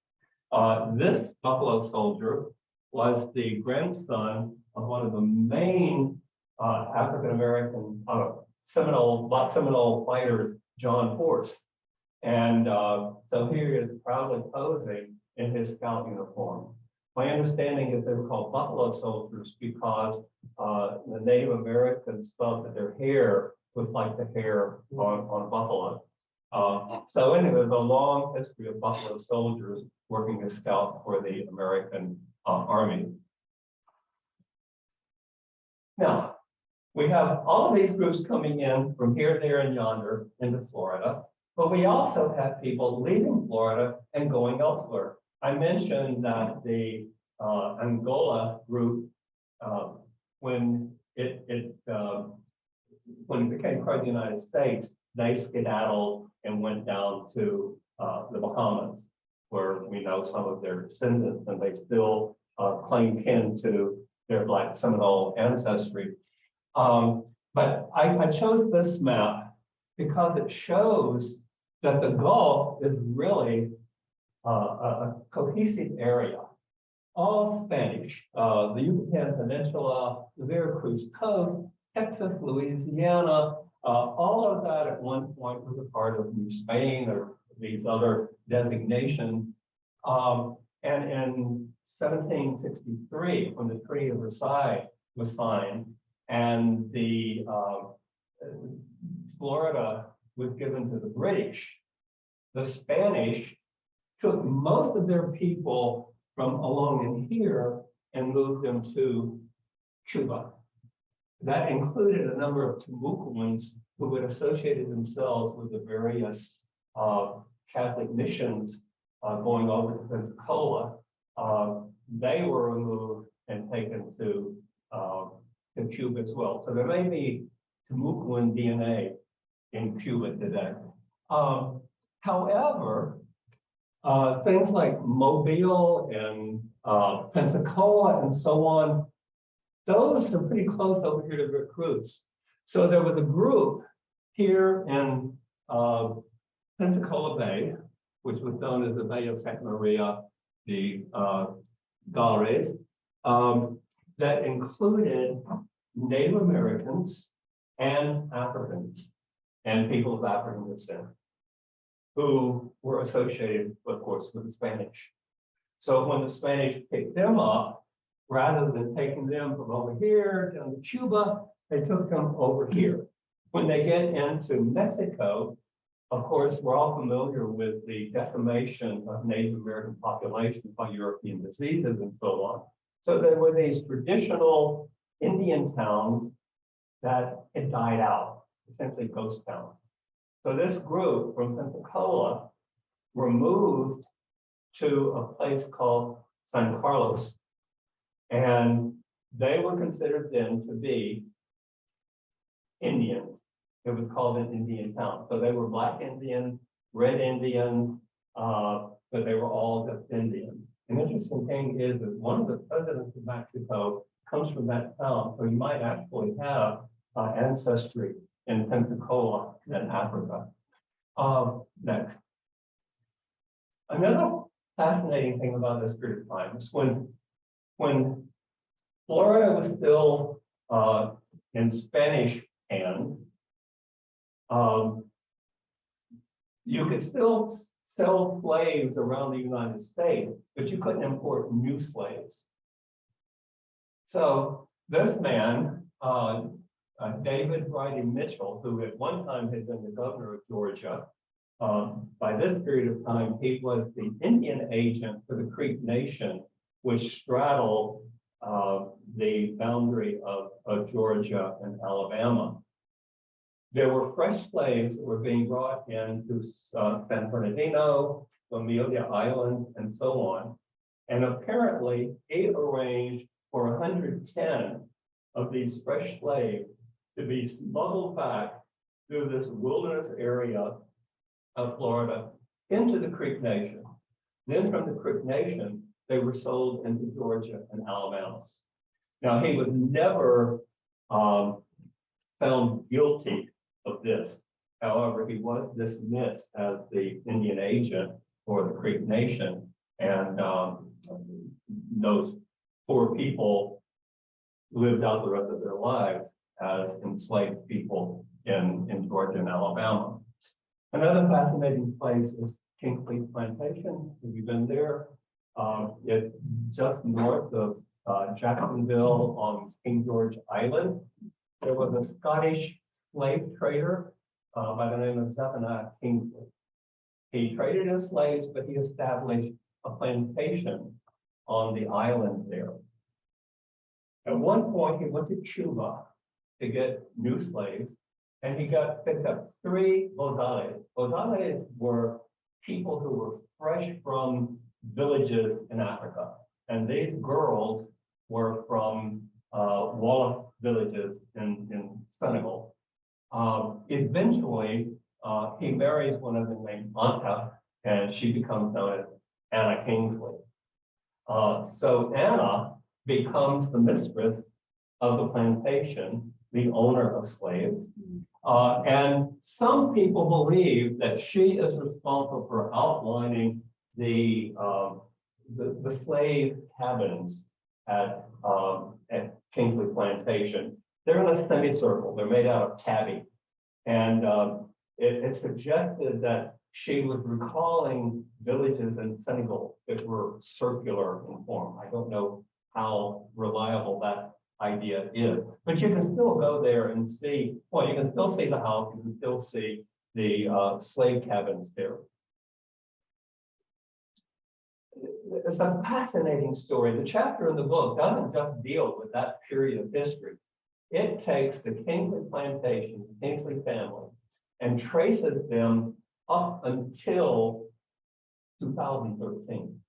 This Buffalo Soldier was the grandson of one of the main African-American Black Seminole fighters, John Horse. And so here he is proudly posing in his scout uniform. My understanding is they were called Buffalo Soldiers because the Native Americans thought that their hair was like the hair on buffalo. So anyway, there's a long history of Buffalo Soldiers working as scouts for the American Army. Now, we have all of these groups coming in from here, there, and yonder into Florida, but we also have people leaving Florida and going elsewhere. I mentioned that the Angola group, when it became part of the United States, they skedaddled and went down to the Bahamas, where we know some of their descendants, and they still claim kin to their Black Seminole ancestry. But I chose this map because it shows that the Gulf is really a cohesive area, all Spanish. The Yucatan Peninsula, the Veracruz Coast, Texas, Louisiana, all of that at one point was a part of New Spain or these other designations. And in 1763, when the Treaty of Versailles was signed, and the Florida was given to the British, the Spanish took most of their people from along in here and moved them to Cuba. That included a number of Timucuans who had associated themselves with the various Catholic missions going over to Pensacola. They were removed and taken to Cuba as well. So there may be Timucuan DNA in Cuba today. However, things like Mobile and Pensacola and so on, those are pretty close over here to Veracruz. So there was a group here in Pensacola Bay, which was known as the Bay of Santa Maria de Galleries, that included Native Americans and Africans and people of African descent who were associated, of course, with the Spanish. So when the Spanish picked them up, rather than taking them from over here down to Cuba, they took them over here. When they get into Mexico, of course, we're all familiar with the decimation of Native American populations by European diseases and so on. So there were these traditional Indian towns that had died out, essentially ghost towns. So this group from Pensacola were moved to a place called San Carlos, and they were considered then to be Indians. It was called an Indian town. So they were Black Indian, Red Indian, but they were all just Indians. An interesting thing is that one of the presidents of Mexico comes from that town, so you might actually have ancestry in Pensacola and Africa. Next. Another fascinating thing about this period of time is when Florida was still in Spanish hands, you could still sell slaves around the United States, but you couldn't import new slaves. So this man, David Riding Mitchell, who at one time had been the governor of Georgia, by this period of time, he was the Indian agent for the Creek Nation, which straddled the boundary of Georgia and Alabama. There were fresh slaves that were being brought into San Bernardino, Amelia Island, and so on. And apparently, he arranged for 110 of these fresh slaves to be smuggled back through this wilderness area of Florida into the Creek Nation. Then from the Creek Nation, they were sold into Georgia and Alabama. Now, he was never found guilty of this. However, he was dismissed as the Indian agent for the Creek Nation, and those poor people lived out the rest of their lives as enslaved people in Georgia and Alabama. Another fascinating place is Kingsley Plantation. Have you been there? It's just north of Jacksonville on King George Island. There was a Scottish slave trader by the name of Zephaniah Kingsley. He traded in slaves, but he established a plantation on the island there. At one point, he went to Cuba to get new slaves, and he picked up 3 bozales. Bozales were people who were fresh from villages in Africa, and these girls were from Wolof villages in Senegal. Eventually, he marries one of them named Anta, and she becomes known as Anna Kingsley. So Anna becomes the mistress of the plantation, the owner of slaves. And some people believe that she is responsible for outlining the slave cabins at Kingsley Plantation. They're in a semicircle. They're made out of tabby. And it suggested that she was recalling villages in Senegal that were circular in form. I don't know how reliable that idea is, but you can still go there and see, well, you can still see the house, you can still see the slave cabins there. It's a fascinating story. The chapter in the book doesn't just deal with that period of history. It takes the Kingsley plantation, the Kingsley family, and traces them up until 2013.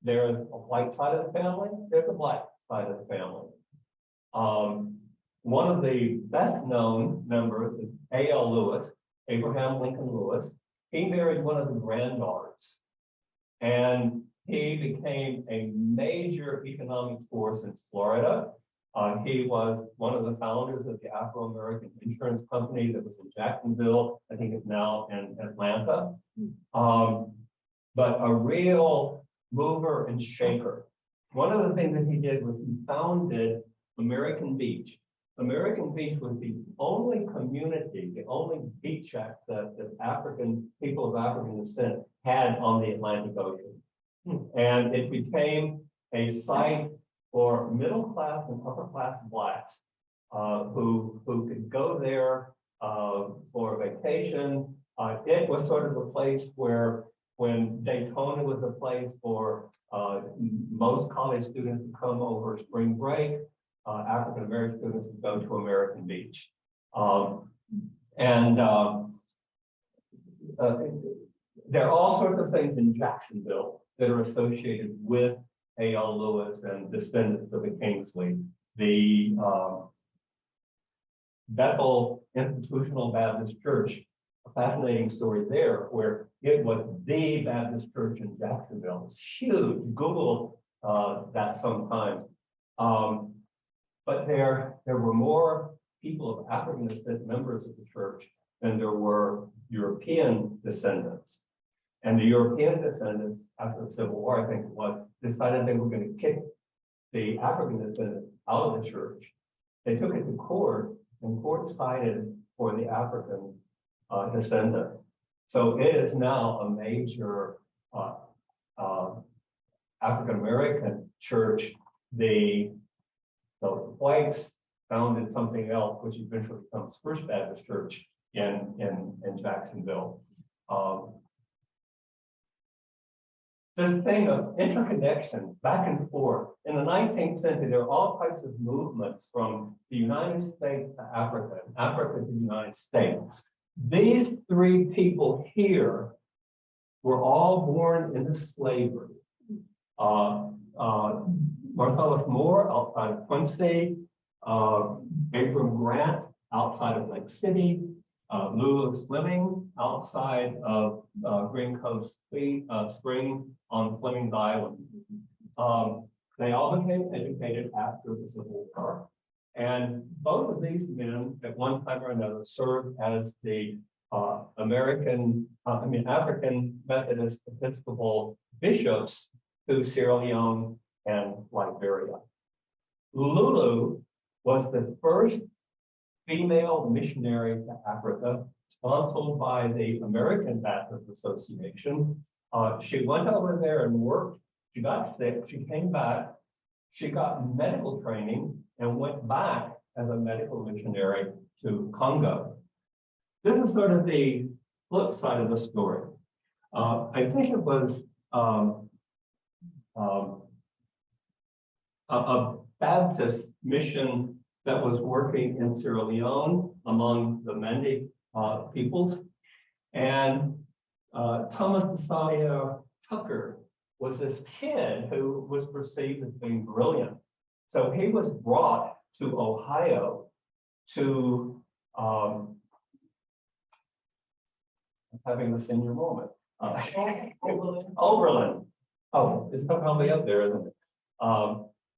There's a white side of the family, there's a black side of the family. One of the best known members is A.L. Lewis, Abraham Lincoln Lewis. He married one of the granddaughters, and he became a major economic force in Florida. He was one of the founders of the Afro-American Insurance Company that was in Jacksonville. I think it's now in Atlanta. But a real mover and shaker. One of the things that he did was he founded American Beach. American Beach was the only community, the only beach shack that African people of African descent had on the Atlantic Ocean. And it became a site for middle class and upper class blacks who could go there for a vacation. It was sort of a place where, when Daytona was a place for most college students to come over spring break, African American students would go to American Beach. There are all sorts of things in Jacksonville that are associated with A.L. Lewis and descendants of the Kingsley. The Bethel Institutional Baptist Church, a fascinating story there, where it was the Baptist church in Jacksonville. It's huge. Google that sometimes. But there were more people of African descent members of the church than there were European descendants. And the European descendants, after the Civil War, I think it was, decided they were going to kick the African descendants out of the church. They took it to court, and court sided for the African descendants. So it is now a major African American church. The whites founded something else, which eventually becomes First Baptist Church in Jacksonville. This thing of interconnection back and forth. In the 19th century, there were all types of movements from the United States to Africa, and Africa to the United States. These three people here were all born into slavery. Marcellus Moore outside of Quincy, Abram Grant outside of Lake City, Lulu Fleming outside of Green Cove Spring on Fleming's Island. They all became educated after the Civil War. And both of these men, at one time or another, served as the African Methodist Episcopal bishops to Sierra Leone and Liberia. Lulu was the first female missionary to Africa, sponsored by the American Baptist Association. She went over there and worked. She got sick. She came back. She got medical training and went back as a medical missionary to Congo. This is sort of the flip side of the story. I think it was a Baptist mission that was working in Sierra Leone among the Mende peoples. And Thomas Messiah Tucker was this kid who was perceived as being brilliant. So he was brought to Ohio to, having the senior moment. Oberlin. Oh, it's probably up there, isn't it?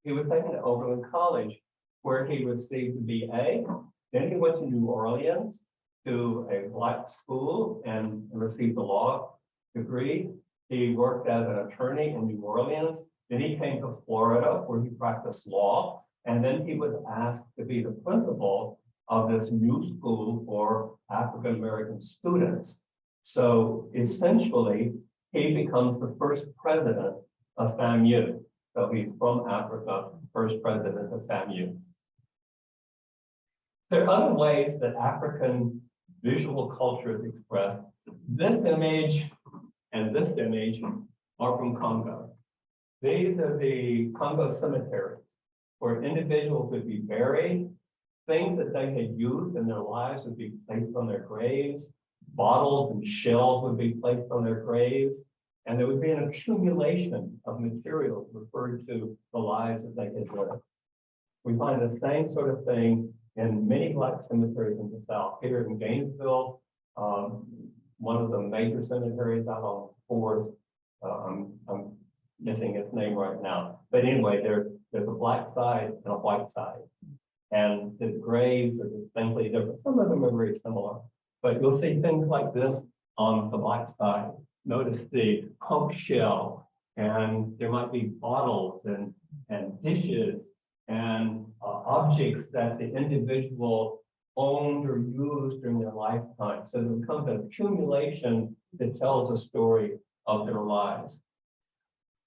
He was taken to Oberlin College, where he received a BA. Then he went to New Orleans to a black school and received a law degree. He worked as an attorney in New Orleans. Then he came to Florida, where he practiced law. And then he was asked to be the principal of this new school for African American students. So essentially, he becomes the first president of FAMU. So he's from Africa, first president of FAMU. There are other ways that African visual culture is expressed. This image and this image are from Congo. These are the Congo cemeteries where individuals would be buried. Things that they had used in their lives would be placed on their graves. Bottles and shells would be placed on their graves. And there would be an accumulation of materials referred to the lives that they had lived. We find the same sort of thing in many Black cemeteries in the South. Here in Gainesville, one of the major cemeteries out on Fourth, I'm missing its name right now. But anyway, there's a black side and a white side. And the graves are distinctly different. Some of them are very similar, but you'll see things like this on the black side. Notice the conch shell, and there might be bottles and dishes and objects that the individual owned or used during their lifetime. So there becomes an accumulation that tells a story of their lives.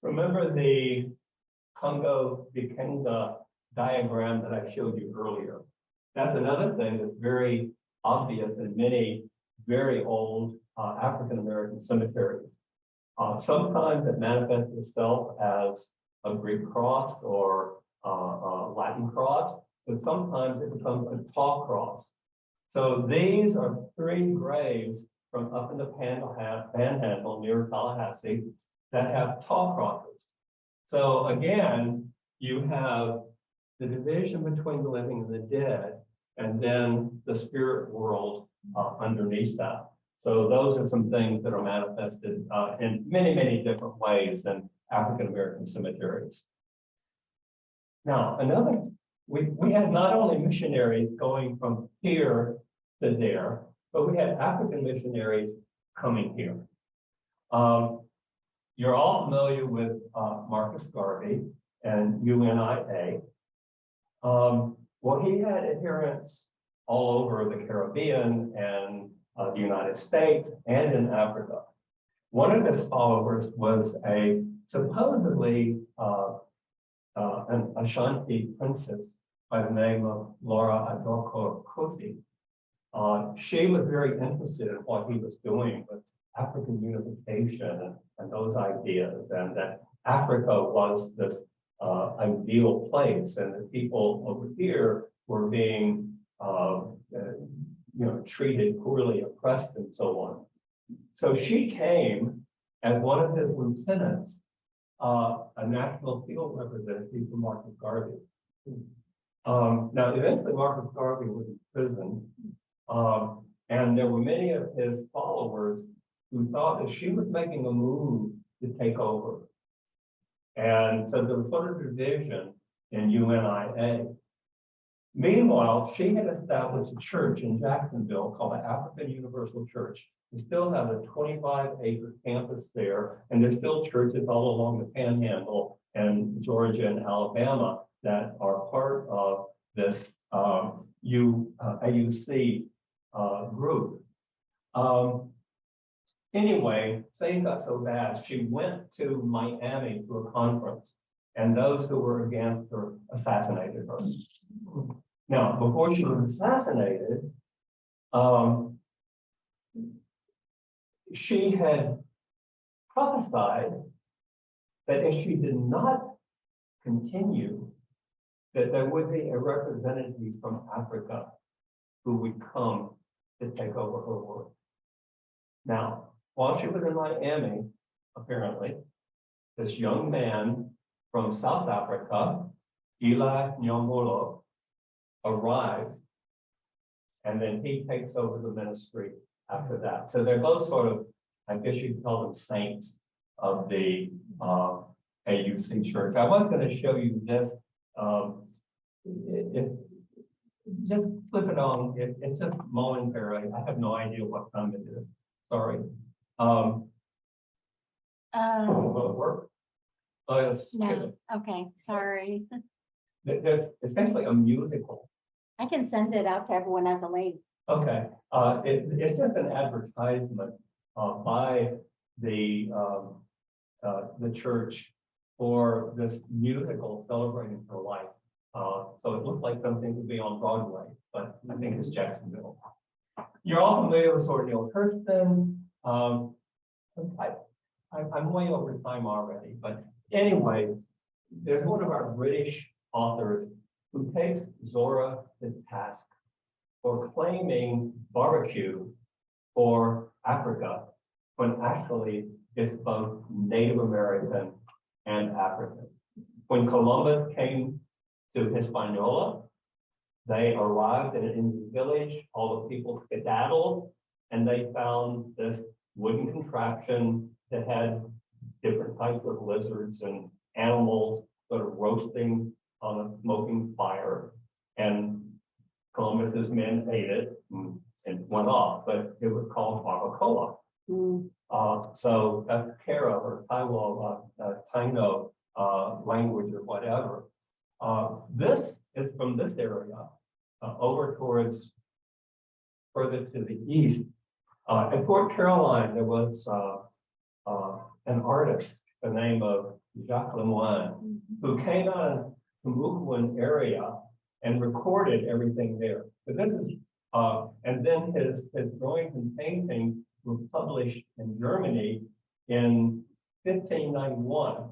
Remember the Congo Vikenga diagram that I showed you earlier. That's another thing that's very obvious in many very old African-American cemeteries. Sometimes it manifests itself as a Greek cross or a Latin cross, but sometimes it becomes a tall cross. So these are 3 graves from up in the Panhandle near Tallahassee that have tall crosses. So again, you have the division between the living and the dead, and then the spirit world underneath that. So those are some things that are manifested in many, many different ways in African-American cemeteries. Now, we had not only missionaries going from here to there, but we had African missionaries coming here. You're all familiar with Marcus Garvey and UNIA. Well, he had adherents all over the Caribbean and the United States and in Africa. One of his followers was a supposedly an Ashanti princess by the name of Laura Adoko Kosi. She was very interested in what he was doing with African unification and those ideas, and that Africa was this ideal place, and the people over here were being treated poorly, oppressed, and so on. So she came as one of his lieutenants, a national field representative for Marcus Garvey. Now, eventually Marcus Garvey was in prison, and there were many of his followers who thought that she was making a move to take over. And so there was sort of division in UNIA. Meanwhile, she had established a church in Jacksonville called the African Universal Church. We still have a 25-acre campus there, and there's still churches all along the Panhandle and Georgia and Alabama that are part of this AUC group. Anyway, things got so bad, she went to Miami to a conference, and those who were against her assassinated her. Now, before she was assassinated, she had prophesied that if she did not continue, that there would be a representative from Africa who would come to take over her work. Now, while she was in Miami, apparently, this young man from South Africa, Eli Nyongolo, arrives, and then he takes over the ministry after that. So they're both sort of, I guess you'd call them saints of the AUC church. I was going to show you this. Just flip it on. It's just momentary. I have no idea what time it is. Sorry. Will it work? Oh, yes. No, okay, sorry. There's essentially a musical. I can send it out to everyone as a link. Okay, it's just an advertisement by the church for this musical celebrating her life. So it looked like something to be on Broadway, but I think it's Jacksonville. You're all familiar with Sword Neil Hurston. I'm way over time already, but anyway, there's one of our British authors who takes Zora to task for claiming barbecue for Africa, when actually it's both Native American and African. When Columbus came to Hispaniola, they arrived in an Indian village, all the people skedaddled, and they found this wooden contraption that had different types of lizards and animals sort of roasting on a smoking fire. And Columbus's men ate it and went off, but it was called barbacoa. So that's Kara or Taiwo, Taino language or whatever. This is from this area over towards further to the east. At Fort Caroline, there was an artist, the name of Jacques Lemoine, who came out of the Mukwan area and recorded everything there. But this is, and then his drawings and paintings were published in Germany in 1591.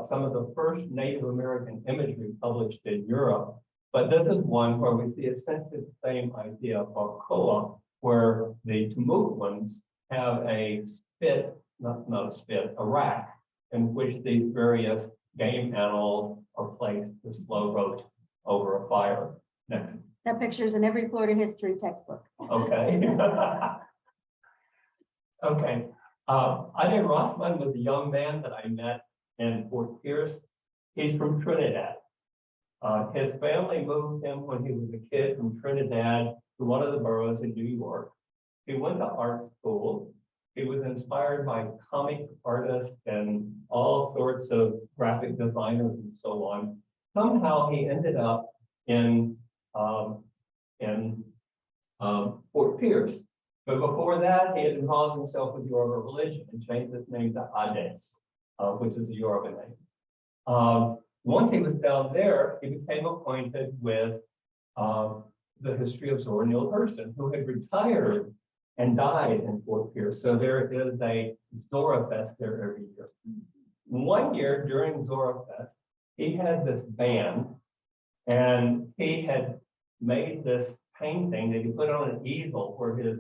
Some of the first Native American imagery published in Europe. But this is one where we see essentially the same idea of barbacoa, where the Timucuans have a spit, not a spit, a rack in which these various game animals are placed to slow roast over a fire. Next. That picture's in every Florida history textbook. Okay. Okay. Ade Rossman was a young man that I met in Fort Pierce. He's from Trinidad. His family moved him when he was a kid from Trinidad to one of the boroughs in New York. He went to art school. He was inspired by comic artists and all sorts of graphic designers and so on. Somehow he ended up in Fort Pierce. But before that, he had involved himself with Yoruba religion and changed his name to Ade, which is a Yoruba name. Once he was down there, he became acquainted with the history of Zora Neale Hurston, who had retired and died in Fort Pierce. So there is a Zora Fest there every year. One year during Zora Fest, he had this band, and he had made this painting that he put on an easel where his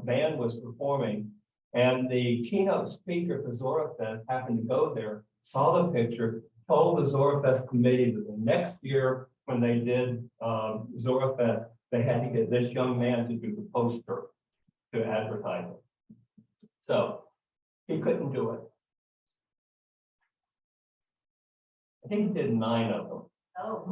band was performing. And the keynote speaker for Zora Fest happened to go there, saw the picture, told the Zora Fest committee that the next year when they did Zora Fest, they had to get this young man to do the poster to advertise it. So he couldn't do it. I think he did 9 of them. Oh.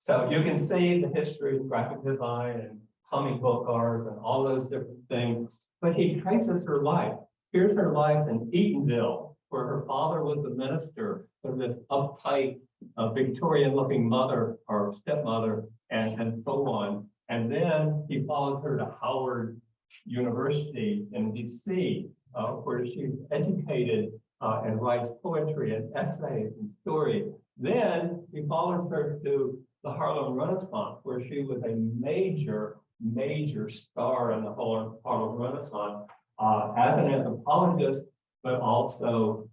So you can see the history of graphic design and comic book art and all those different things. But he traces her life. Here's her life in Eatonville, where her father was the minister of this uptight Victorian-looking mother or stepmother, and so on. And then he followed her to Howard University in DC, where she's educated and writes poetry and essays and stories. Then he followed her to the Harlem Renaissance, where she was a major star in the whole Harlem Renaissance as an anthropologist, but also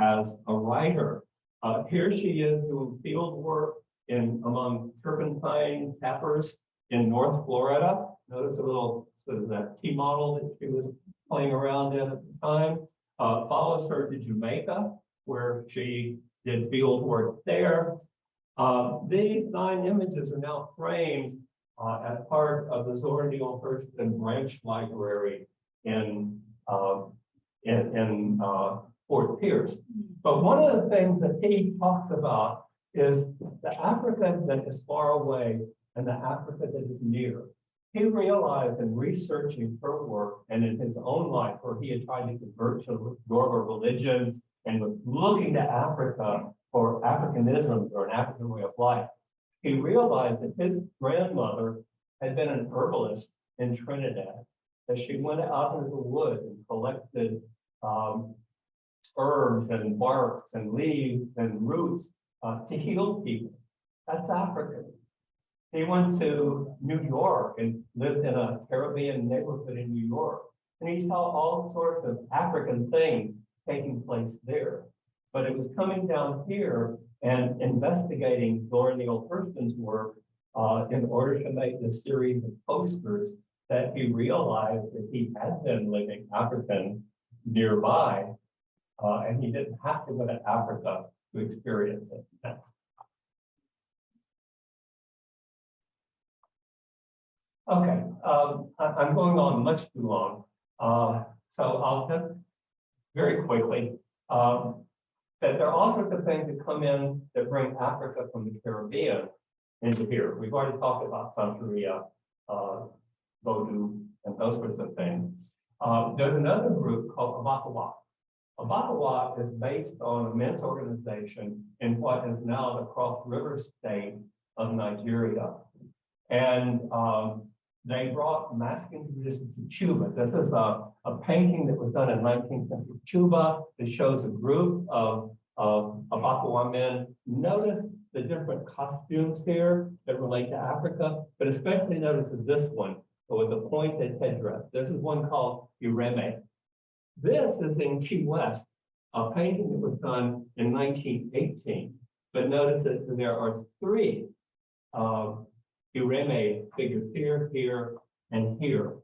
as a writer. Here she is doing field work among turpentine tappers in North Florida. Notice a little sort of that T model that she was playing around in at the time. Follows her to Jamaica, where she did field work there. These 9 images are now framed as part of the Zora Neale Hurston Branch Library in Fort Pierce. But one of the things that he talks about is the Africa that is far away and the Africa that is near. He realized in researching her work and in his own life, where he had tried to convert to Yoruba religion and was looking to Africa for Africanism or an African way of life, he realized that his grandmother had been an herbalist in Trinidad, that she went out into the woods and collected herbs and barks and leaves and roots to heal people. That's African. He went to New York and lived in a Caribbean neighborhood in New York. And he saw all sorts of African things taking place there. But it was coming down here and investigating Dora Neale Hurston's work in order to make this series of posters that he realized that he had been living African nearby, and he didn't have to go to Africa to experience it. Next. Okay, I'm going on much too long, so I'll just very quickly that there are all sorts of things that come in that bring Africa from the Caribbean into here. We've already talked about Santeria, Vodou, and those sorts of things. There's another group called Abakawa. Abakawa is based on a men's organization in what is now the Cross River state of Nigeria. And they brought masking traditions to Cuba. This is a painting that was done in 19th century Cuba that shows a group of Abakawa men. Notice the different costumes here that relate to Africa, but especially notice this one with the pointed headdress. This is one called Ireme. This is in Key West, a painting that was done in 1918. But notice that there are three Ireme figures here, here, and here.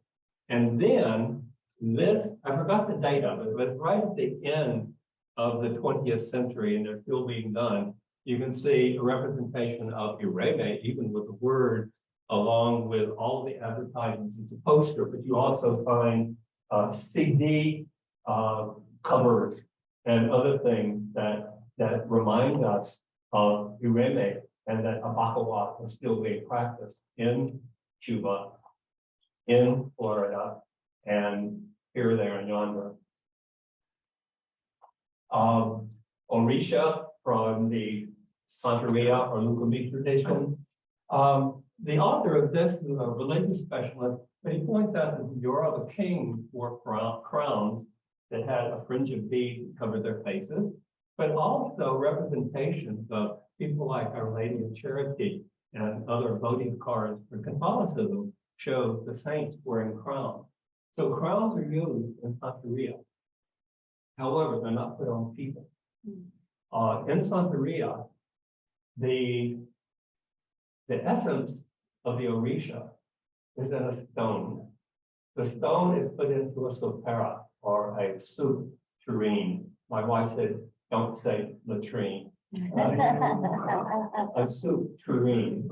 And then this, I forgot the date of it, but right at the end of the 20th century, and they're still being done, you can see a representation of Ireme, even with the word, along with all of the advertisements. It's a poster, but you also find CD covers and other things that remind us of Ireme and that Abakawa is still being practiced in Cuba, in Florida, and here, there, and yonder. Orisha from the Santeria or Lukumi tradition. The author of this is a religious specialist, but he points out that the Yoruba kings wore crowns that had a fringe of beads that covered their faces, but also representations of people like Our Lady of Charity and other votive cards for Catholicism show the saints wearing crowns. So crowns are used in Santeria. However, they're not put on people. In Santeria, the essence of the Orisha is in a stone. The stone is put into a sopera or a soup tureen. My wife said, don't say latrine. A soup tureen.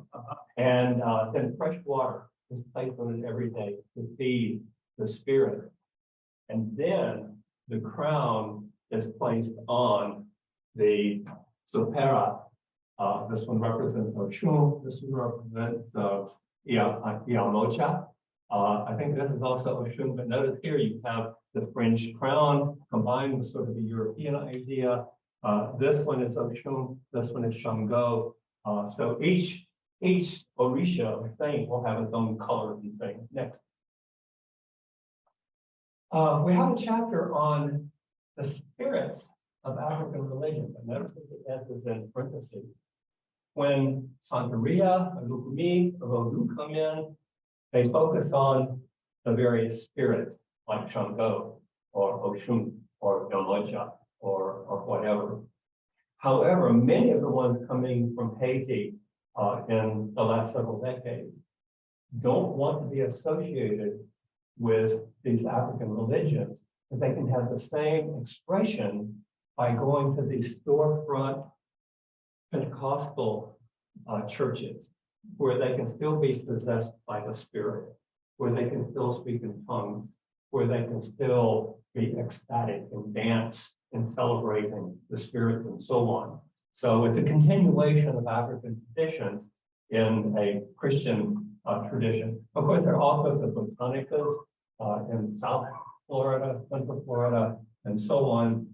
And then fresh water is placed on it every day to feed the spirit. And then the crown is placed on the sopera. This one represents Oshun. This one represents Iamocha. I think this is also Oshun, but notice here you have the French crown combined with sort of the European idea. This one is Oshun, this one is Shango. So each Orisha or saint will have its own color and thing. Next. We have a chapter on the spirits of African religion, but notice that the S is in parentheses. When Santeria, Lukumi, or Vodou come in, they focus on the various spirits like Shango or Oshun or Yomocha or whatever. However, many of the ones coming from Haiti in the last several decades don't want to be associated with these African religions, but they can have the same expression by going to these storefront Pentecostal churches where they can still be possessed by the Spirit, where they can still speak in tongues, where they can still be ecstatic and dance and celebrating the spirits and so on. So it's a continuation of African traditions in a Christian tradition. Of course, there are all sorts of botanicas in South Florida, Central Florida, and so on.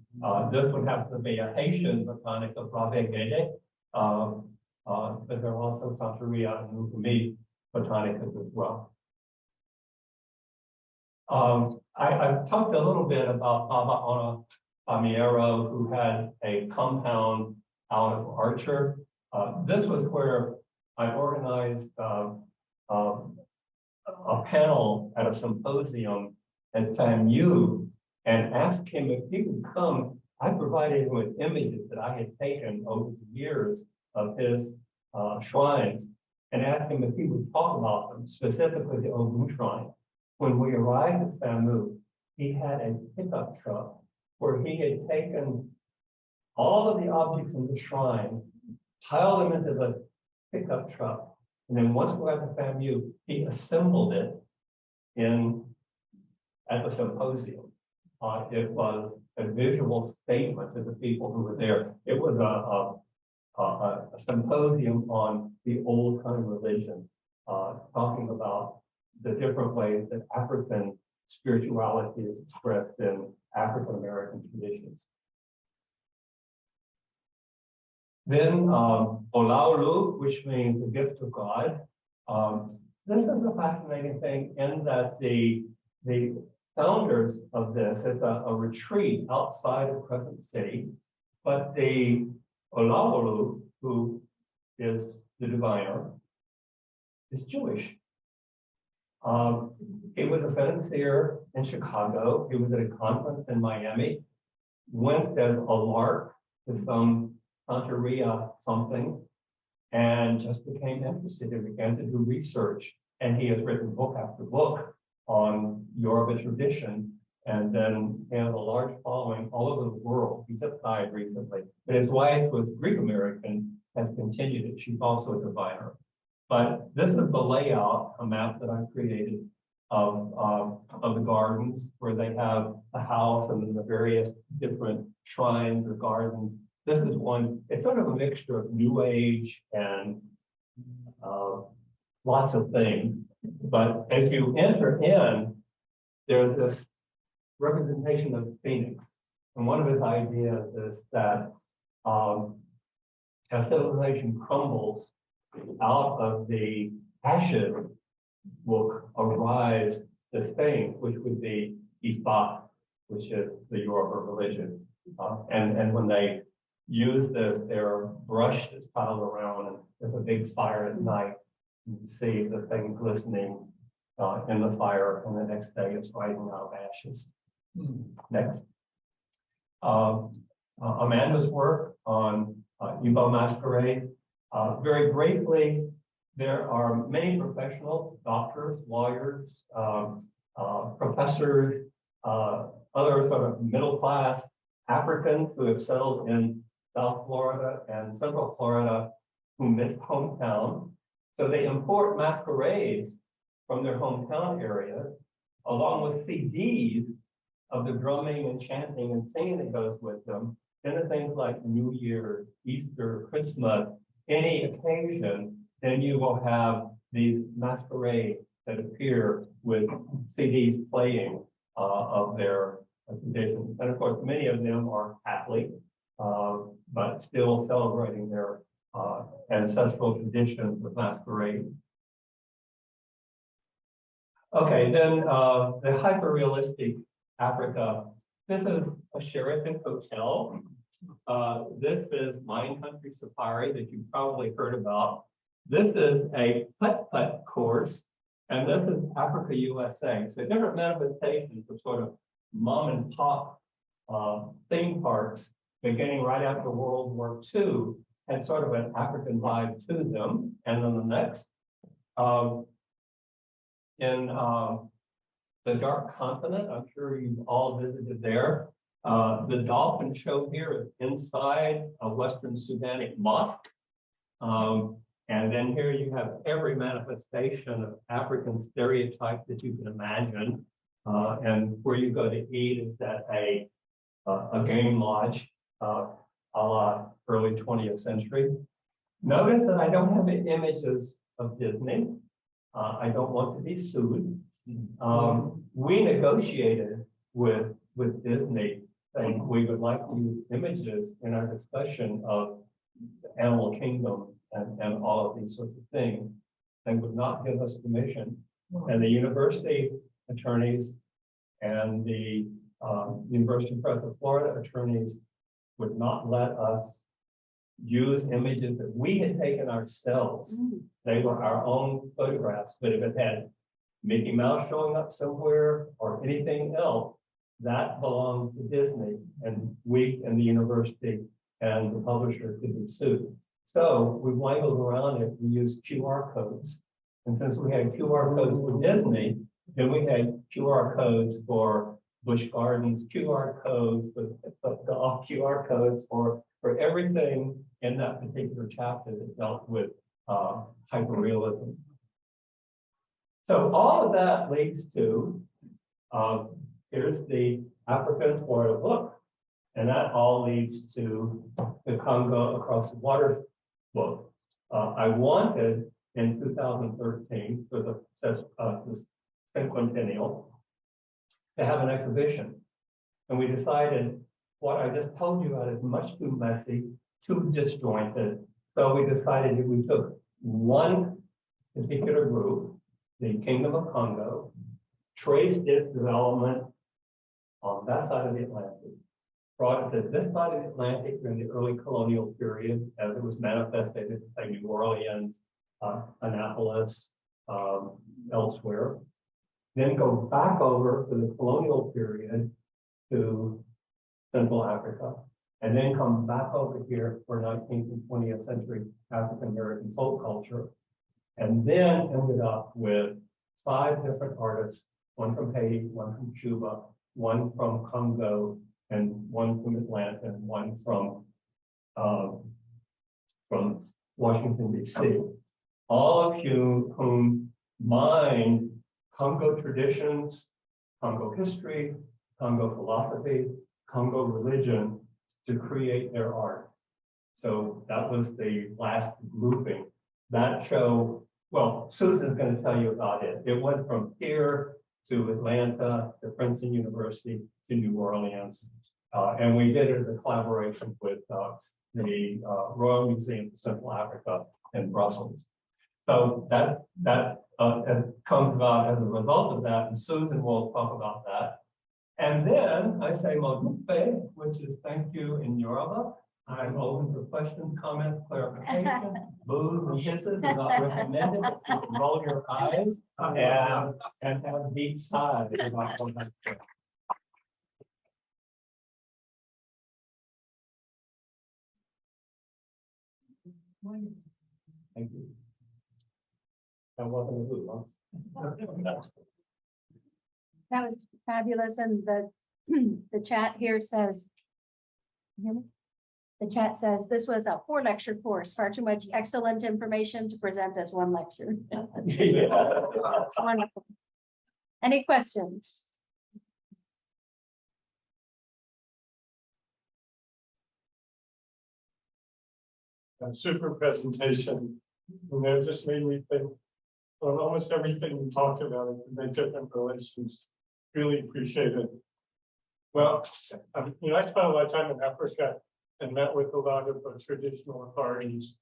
This would have to be a Haitian botanica, Brave Gede, but there are also Santeria and Lukumi botanicas as well. I've talked a little bit about Baba Ona Bamiero, who had a compound out of Archer. This was where I organized a panel at a symposium at FAMU and asked him if he would come. I provided him with images that I had taken over the years of his shrines and asked him if he would talk about them, specifically the Ogun shrine. When we arrived at FAMU, he had a pickup truck where he had taken all of the objects in the shrine, piled them into the pickup truck, and then once we got to FAMU, he assembled it at the symposium. It was a visual statement to the people who were there. It was a symposium on the old time religion, talking about the different ways that African spirituality is expressed in African American traditions. Then Olaolu, which means the gift of God. This is a fascinating thing in that the founders of this is a retreat outside of Crescent City, but the Olaolu, who is the diviner, is Jewish. He was a financier in Chicago. He was at a conference in Miami, went as a lark to some Santeria something, and just became interested and began to do research. And he has written book after book on Yoruba tradition, and then he has a large following all over the world. He just died recently, but his wife was Greek American, has continued it. She's also a diviner. But this is the layout, a map that I created of the gardens, where they have the house and then the various different shrines or gardens. This is one, it's sort of a mixture of New Age and lots of things. But as you enter in, there's this representation of the Phoenix. And one of his ideas is that as civilization crumbles, out of the ashes will arise the thing, which would be Ifa, which is the Yoruba religion. And when they use this, their brush is piled around, and there's a big fire at night. You can see the thing glistening in the fire, and the next day it's rising out of ashes. Next. Amanda's work on Igbo masquerade. Very briefly, there are many professionals, doctors, lawyers, professors, other sort of middle class Africans who have settled in South Florida and Central Florida who miss hometown. So they import masquerades from their hometown areas, along with CDs of the drumming and chanting and singing that goes with them, into things like New Year's, Easter, Christmas, any occasion. Then you will have these masquerades that appear with CDs playing of their traditions. And of course, many of them are Catholic, but still celebrating their ancestral traditions with masquerade. Okay, then the hyper-realistic Africa. This is a Sheraton hotel. This is Wine Country Safari that you've probably heard about. This is a putt-putt course, and this is Africa USA. So different manifestations of sort of mom and pop theme parks beginning right after World War II had sort of an African vibe to them. And then the next, in the Dark Continent, I'm sure you've all visited there. The dolphin show here is inside a Western Sudanic mosque. And then here you have every manifestation of African stereotype that you can imagine. And where you go to eat is at a game lodge, a la early 20th century. Notice that I don't have any images of Disney. I don't want to be sued. We negotiated with Disney, saying we would like to use images in our discussion of the animal kingdom and all of these sorts of things. They would not give us permission. And the university attorneys and the University of Florida attorneys would not let us use images that we had taken ourselves. They were our own photographs, but if it had Mickey Mouse showing up somewhere or anything else, that belonged to Disney, and we and the university and the publisher could be sued. So we wangled around it. We used QR codes. And since we had QR codes for Disney, then we had QR codes for Busch Gardens, QR codes, the off QR codes for everything in that particular chapter that dealt with hyperrealism. So all of that leads to, here's the African Florida book. And that all leads to the Congo Across the Water book. I wanted in 2013 for the cinquentennial to have an exhibition. And we decided what I just told you about is much too messy, too disjointed. So we decided that we took one particular group, the Kingdom of Congo, traced its development on that side of the Atlantic, brought it to this side of the Atlantic during the early colonial period as it was manifested in, say, New Orleans, Annapolis, elsewhere. Then go back over to the colonial period to Central Africa, and then come back over here for 19th and 20th century African American folk culture, and then ended up with 5 different artists, one from Haiti, one from Cuba, one from Congo, and one from Atlanta, and one from Washington, D.C. All of you whom mind Congo traditions, Congo history, Congo philosophy, Congo religion to create their art. So that was the last grouping. That show, well, Susan's going to tell you about it. It went from here to Atlanta, to Princeton University, to New Orleans. And we did it in collaboration with the Royal Museum of Central Africa in Brussels. So that comes about as a result of that, and Susan will talk about that. And then I say Modupe, which is thank you in Yoruba. I'm open for questions, comments, clarification, boos and kisses are not recommended. Roll your eyes and have deep sighs if you might want to. Thank you. And welcome to Blue. That was fabulous, and the chat here says, can you hear me? The chat says this was a 4-lecture course, far too much excellent information to present as one lecture. Yeah. It's wonderful. Any questions? Super presentation. And that just made me think on almost everything we talked about in the different relations. Really appreciate it. Well, I spent a lot of time in Africa and met with a lot of traditional authorities,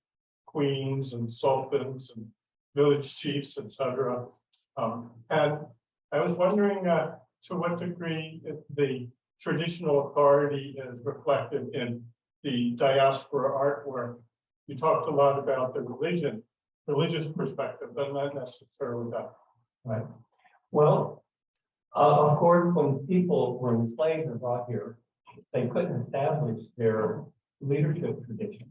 queens and sultans and village chiefs, etc. And I was wondering to what degree the traditional authority is reflected in the diaspora artwork. You talked a lot about the religious perspective, but not necessarily that. Right. Well, of course, when people were enslaved and brought here, they couldn't establish their leadership tradition,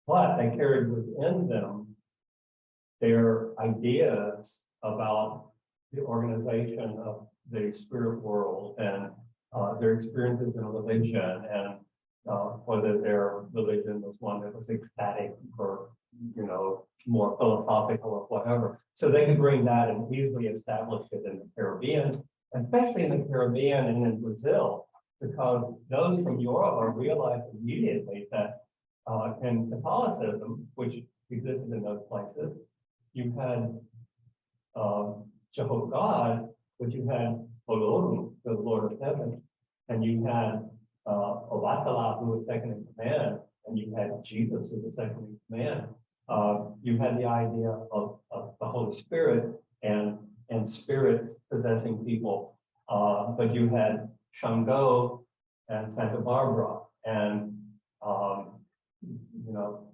but they carried within them their ideas about the organization of the spirit world and their experiences in religion, and whether their religion was one that was ecstatic or, more philosophical or whatever. So they could bring that and easily establish it in the Caribbean, especially in the Caribbean and in Brazil, because those from Europe realized immediately that in Catholicism, which existed in those places, you had Jehovah God, but you had Olorum, the Lord of Heaven, and you had Obatala, who was second in command, and you had Jesus, who was second in command. You had the idea of the Holy Spirit and spirits possessing people, but you had Shango and Santa Barbara and you know,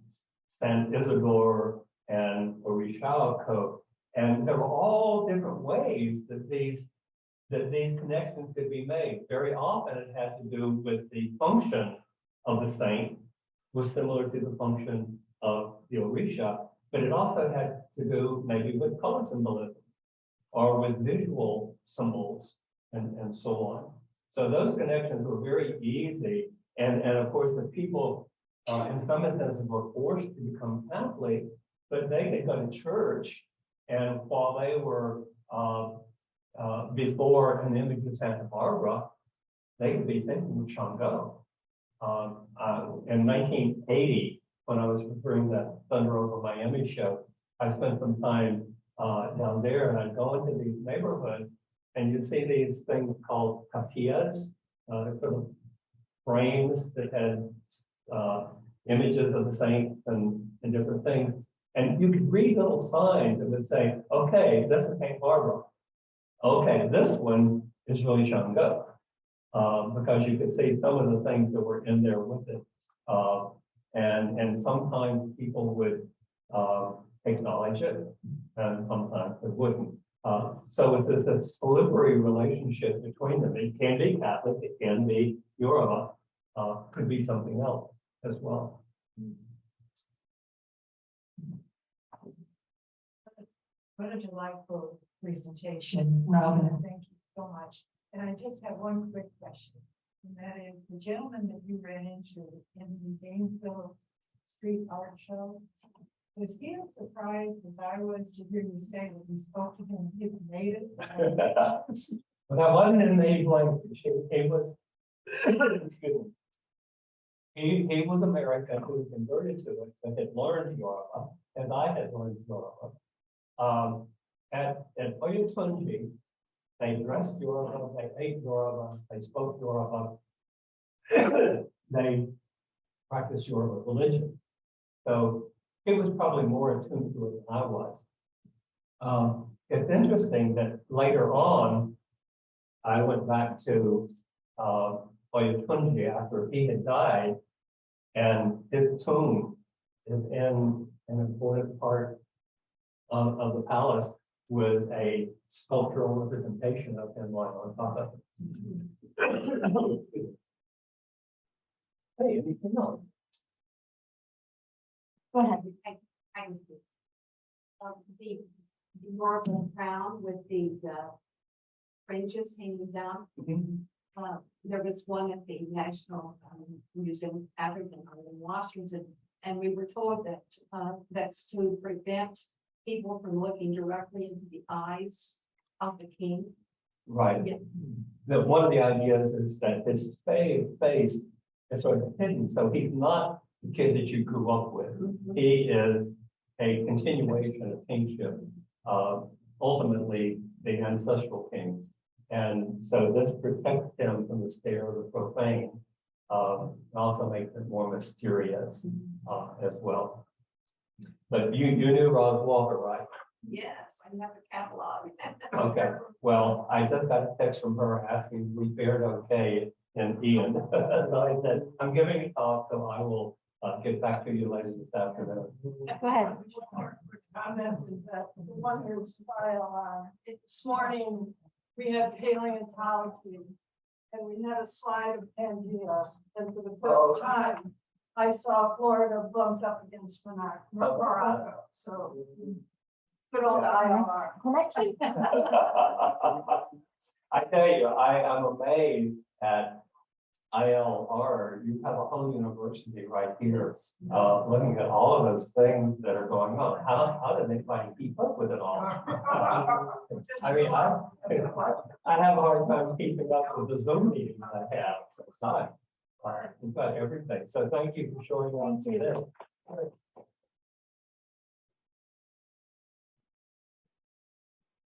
San Isidore and Orisha. And there were all different ways that these connections could be made. Very often it had to do with the function of the saint was similar to the function of the Orisha, but it also had to do maybe with color symbolism or with visual symbols and so on. So those connections were very easy. And of course, the people in some instances were forced to become Catholic, but they could go to church. And while they were before an image of Santa Barbara, they could be thinking of Shango. In 1980, when I was preparing that Thunder Over Miami show, I spent some time down there, and I'd go into these neighborhoods, and you'd see these things called capillas, sort of frames that had images of the saints and different things. And you could read little signs that would say, okay, this is St. Barbara. Okay, this one is really Shango. Because you could see some of the things that were in there with it. And sometimes people would acknowledge it, and sometimes they wouldn't. So it's a slippery relationship between them. It can be Catholic, it can be Yoruba, could be something else as well. What a delightful presentation, Robin. Thank you so much. And I just have one quick question. And that is the gentleman that you ran into in the Gainesville Street Art Show. Was he as surprised as I was to hear you say that you spoke to him in native? But that wasn't in the native language. He was, excuse me. He was American who was converted to it and had learned Yoruba, as I had learned Yoruba. At Oyotunji, they dressed Yoruba, they ate Yoruba, they spoke Yoruba, they practiced Yoruba religion. So it was probably more attuned to it than I was. It's interesting that later on, I went back to Oyotunji after he had died, and his tomb is in an important part of the palace with a sculptural representation of him lying on top of it. Hey, anything else? Go ahead. The marble crown with the fringes hanging down. There was one at the National Museum of African Art in Washington, and we were told that that's to prevent people from looking directly into the eyes of the king. Right. Yeah. That one of the ideas is that his face is sort of hidden, so he's not the kid that you grew up with. He is a continuation of kingship, ultimately the ancestral king. And so this protects him from the stare of the profane. Also makes it more mysterious as well. But you knew Roz Walker, right? Yes, I have a catalog. Okay. Well, I just got a text from her asking if we fared okay in Ian. So I said, I'm giving a talk, so I will get back to you later this afternoon. Go ahead. Comment is that the one who's file, this morning we had paleontology and we had a slide of Pangea. And for the first time, I saw Florida bumped up against Colorado. So good old IR. Connection. I tell you, I am amazed at ILR. You have a whole university right here, looking at all of those things that are going on. How did anybody keep up with it all? I mean, I have a hard time keeping up with the Zoom meetings I have. It's not. We've got everything. So thank you for showing up today.